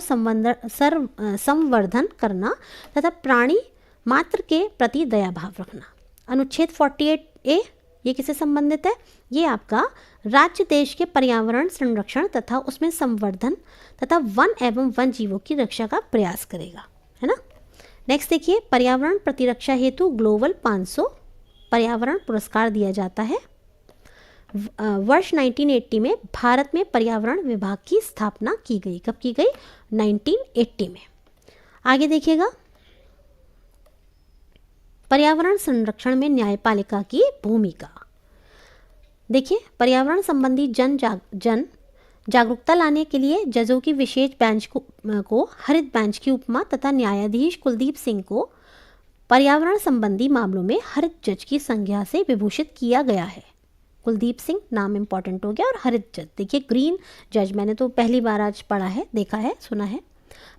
संवर्धन करना तथा प्राणी मात्र के प्रति दया भाव रखना। अनुच्छेद 48A ये किससे संबंधित है? ये आपका राज्य देश के पर्यावरण संरक्षण तथा उसमें संवर्धन तथा वन एवं वन जीवों की रक्षा का प्रयास करेगा, है ना। नेक्स्ट देखिए, पर्यावरण प्रतिरक्षा हेतु ग्लोबल 500 पर्यावरण पुरस्कार दिया जाता है। वर्ष 1980 में भारत में पर्यावरण विभाग की स्थापना की गई। कब की गई? 1980 में। आगे देखिएगा, पर्यावरण संरक्षण में न्यायपालिका की भूमिका। देखिए, पर्यावरण संबंधी जन जागरूकता लाने के लिए जजों की विशेष बेंच को हरित बेंच की उपमा तथा न्यायाधीश कुलदीप सिंह को पर्यावरण संबंधी मामलों में हरित जज की संज्ञा से विभूषित किया गया है। कुलदीप सिंह नाम इंपॉर्टेंट हो गया, और हरित जज देखिए, ग्रीन जज मैंने तो पहली बार आज पढ़ा है, देखा है, सुना है।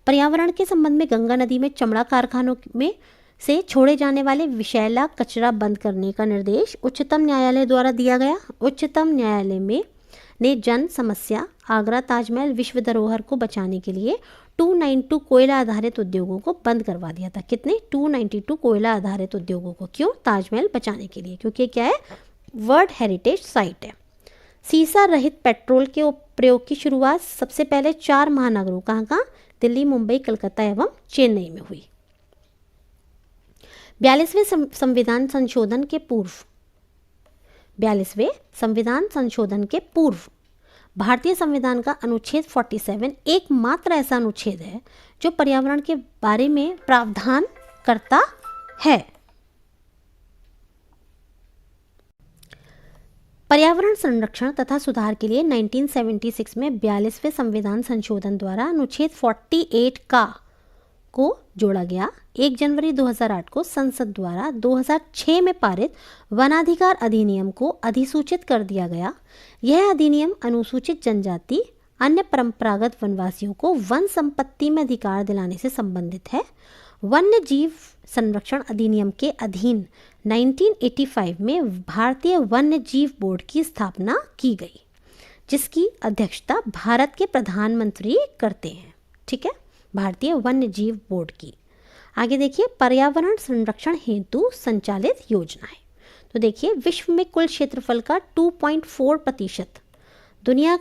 पर्यावरण के संबंध में गंगा नदी में चमड़ा कारखानों में से छोड़े जाने वाले विषैला कचरा बंद करने का निर्देश उच्चतम न्यायालय द्वारा दिया गया। उच्चतम न्यायालय में ने जन समस्या आगरा ताजमहल विश्व धरोहर को बचाने के लिए 292 कोयला आधारित उद्योगों को बंद करवा दिया था। कितने? 292 कोयला आधारित उद्योगों को। क्यों? ताजमहल बचाने के लिए, क्योंकि क्या है, वर्ल्ड हेरिटेज साइट है। सीसा रहित पेट्रोल के प्रयोग की शुरुआत सबसे पहले 4 महानगरों कहाँ? दिल्ली, मुंबई, कलकत्ता एवं चेन्नई में हुई। 42वें संविधान संशोधन के पूर्व 42वें संविधान संशोधन के पूर्व भारतीय संविधान का अनुच्छेद 47 एकमात्र ऐसा अनुच्छेद है जो पर्यावरण के बारे में प्रावधान करता है। पर्यावरण संरक्षण तथा सुधार के लिए 1976 में 42वें संविधान संशोधन द्वारा अनुच्छेद 48 को जोड़ा गया। 1 जनवरी 2008 को संसद द्वारा 2006 में पारित वनाधिकार अधिनियम को अधिसूचित कर दिया गया। यह अधिनियम अनुसूचित जनजाति अन्य परंपरागत वनवासियों को वन संपत्ति में अधिकार दिलाने से संबंधित है। वन्य जीव संरक्षण अधिनियम के अधीन 1985 में भारतीय वन्य जीव बोर्ड की स्थापना की गई, जिसकी अध्यक्षता भारत के प्रधानमंत्री करते हैं। ठीक है, भारतीय वन्य जीव बोर्ड की। आगे देखिए, पर्यावरण संरक्षण हेतु संचालित योजनाएं। तो देखिए, विश्व में कुल क्षेत्रफल का 2.4% दुनिया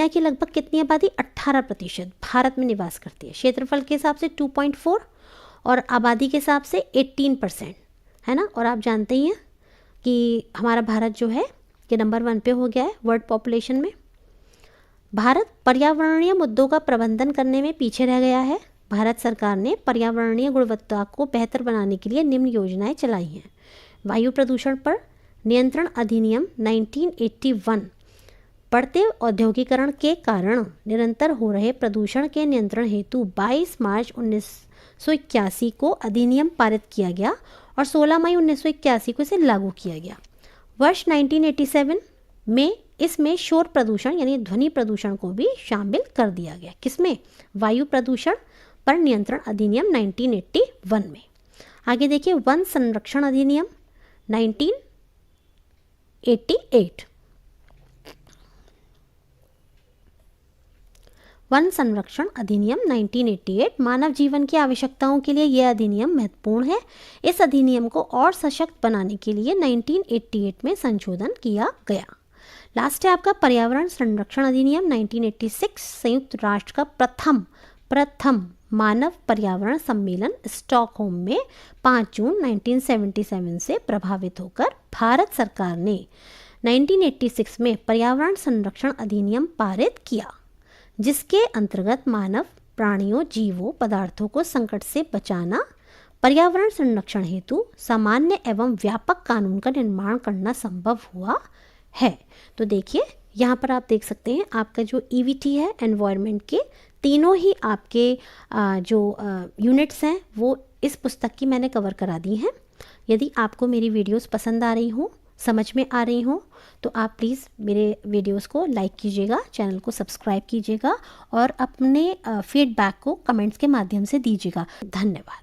की लगभग कितनी आबादी? 18% भारत में निवास करती है। क्षेत्रफल के हिसाब से 2.4 और आबादी के हिसाब से 18%, है ना। और आप जानते ही हैं कि हमारा भारत जो है कि नंबर 1 पे हो गया है वर्ल्ड पॉपुलेशन में। भारत पर्यावरणीय मुद्दों का प्रबंधन करने में पीछे रह गया है। भारत सरकार ने पर्यावरणीय गुणवत्ता को बेहतर बनाने के लिए निम्न योजनाएं चलाई हैं। वायु प्रदूषण पर नियंत्रण अधिनियम 1981 बढ़ते औद्योगिकरण के कारण निरंतर हो रहे प्रदूषण के नियंत्रण हेतु 22 मार्च 1981 को अधिनियम पारित किया गया और 16 मई 1981 को इसे लागू किया गया। वर्ष 1987 में इसमें शोर प्रदूषण यानी ध्वनि प्रदूषण को भी शामिल कर दिया गया। किसमें? वायु प्रदूषण पर नियंत्रण अधिनियम 1981 में। आगे देखिए, वन संरक्षण अधिनियम 1988। वन संरक्षण अधिनियम 1988 मानव जीवन की आवश्यकताओं के लिए यह अधिनियम महत्वपूर्ण है। इस अधिनियम को और सशक्त बनाने के लिए 1988 में संशोधन किया गया। लास्ट है आपका पर्यावरण संरक्षण अधिनियम 1986। संयुक्त राष्ट्र का प्रथम मानव पर्यावरण सम्मेलन स्टॉकहोम में 5 जून 1977 से प्रभावित होकर भारत सरकार ने 1986 में पर्यावरण संरक्षण अधिनियम पारित किया, जिसके अंतर्गत मानव, प्राणियों, जीवों, पदार्थों को संकट से बचाना, पर्यावरण संरक्षण हेतु सामान्य एवं व्यापक कानून का निर्माण करना संभव हुआ है। तो देखिए, यहाँ पर आप देख सकते हैं आपका जो EVT है एनवायरनमेंट के तीनों ही आपके जो यूनिट्स हैं वो इस पुस्तक की मैंने कवर करा दी हैं। यदि आपको मेरी वीडियोस पसंद आ रही हों, समझ में आ रही हों, तो आप प्लीज़ मेरे वीडियोस को लाइक कीजिएगा, चैनल को सब्सक्राइब कीजिएगा और अपने फीडबैक को कमेंट्स के माध्यम से दीजिएगा। धन्यवाद।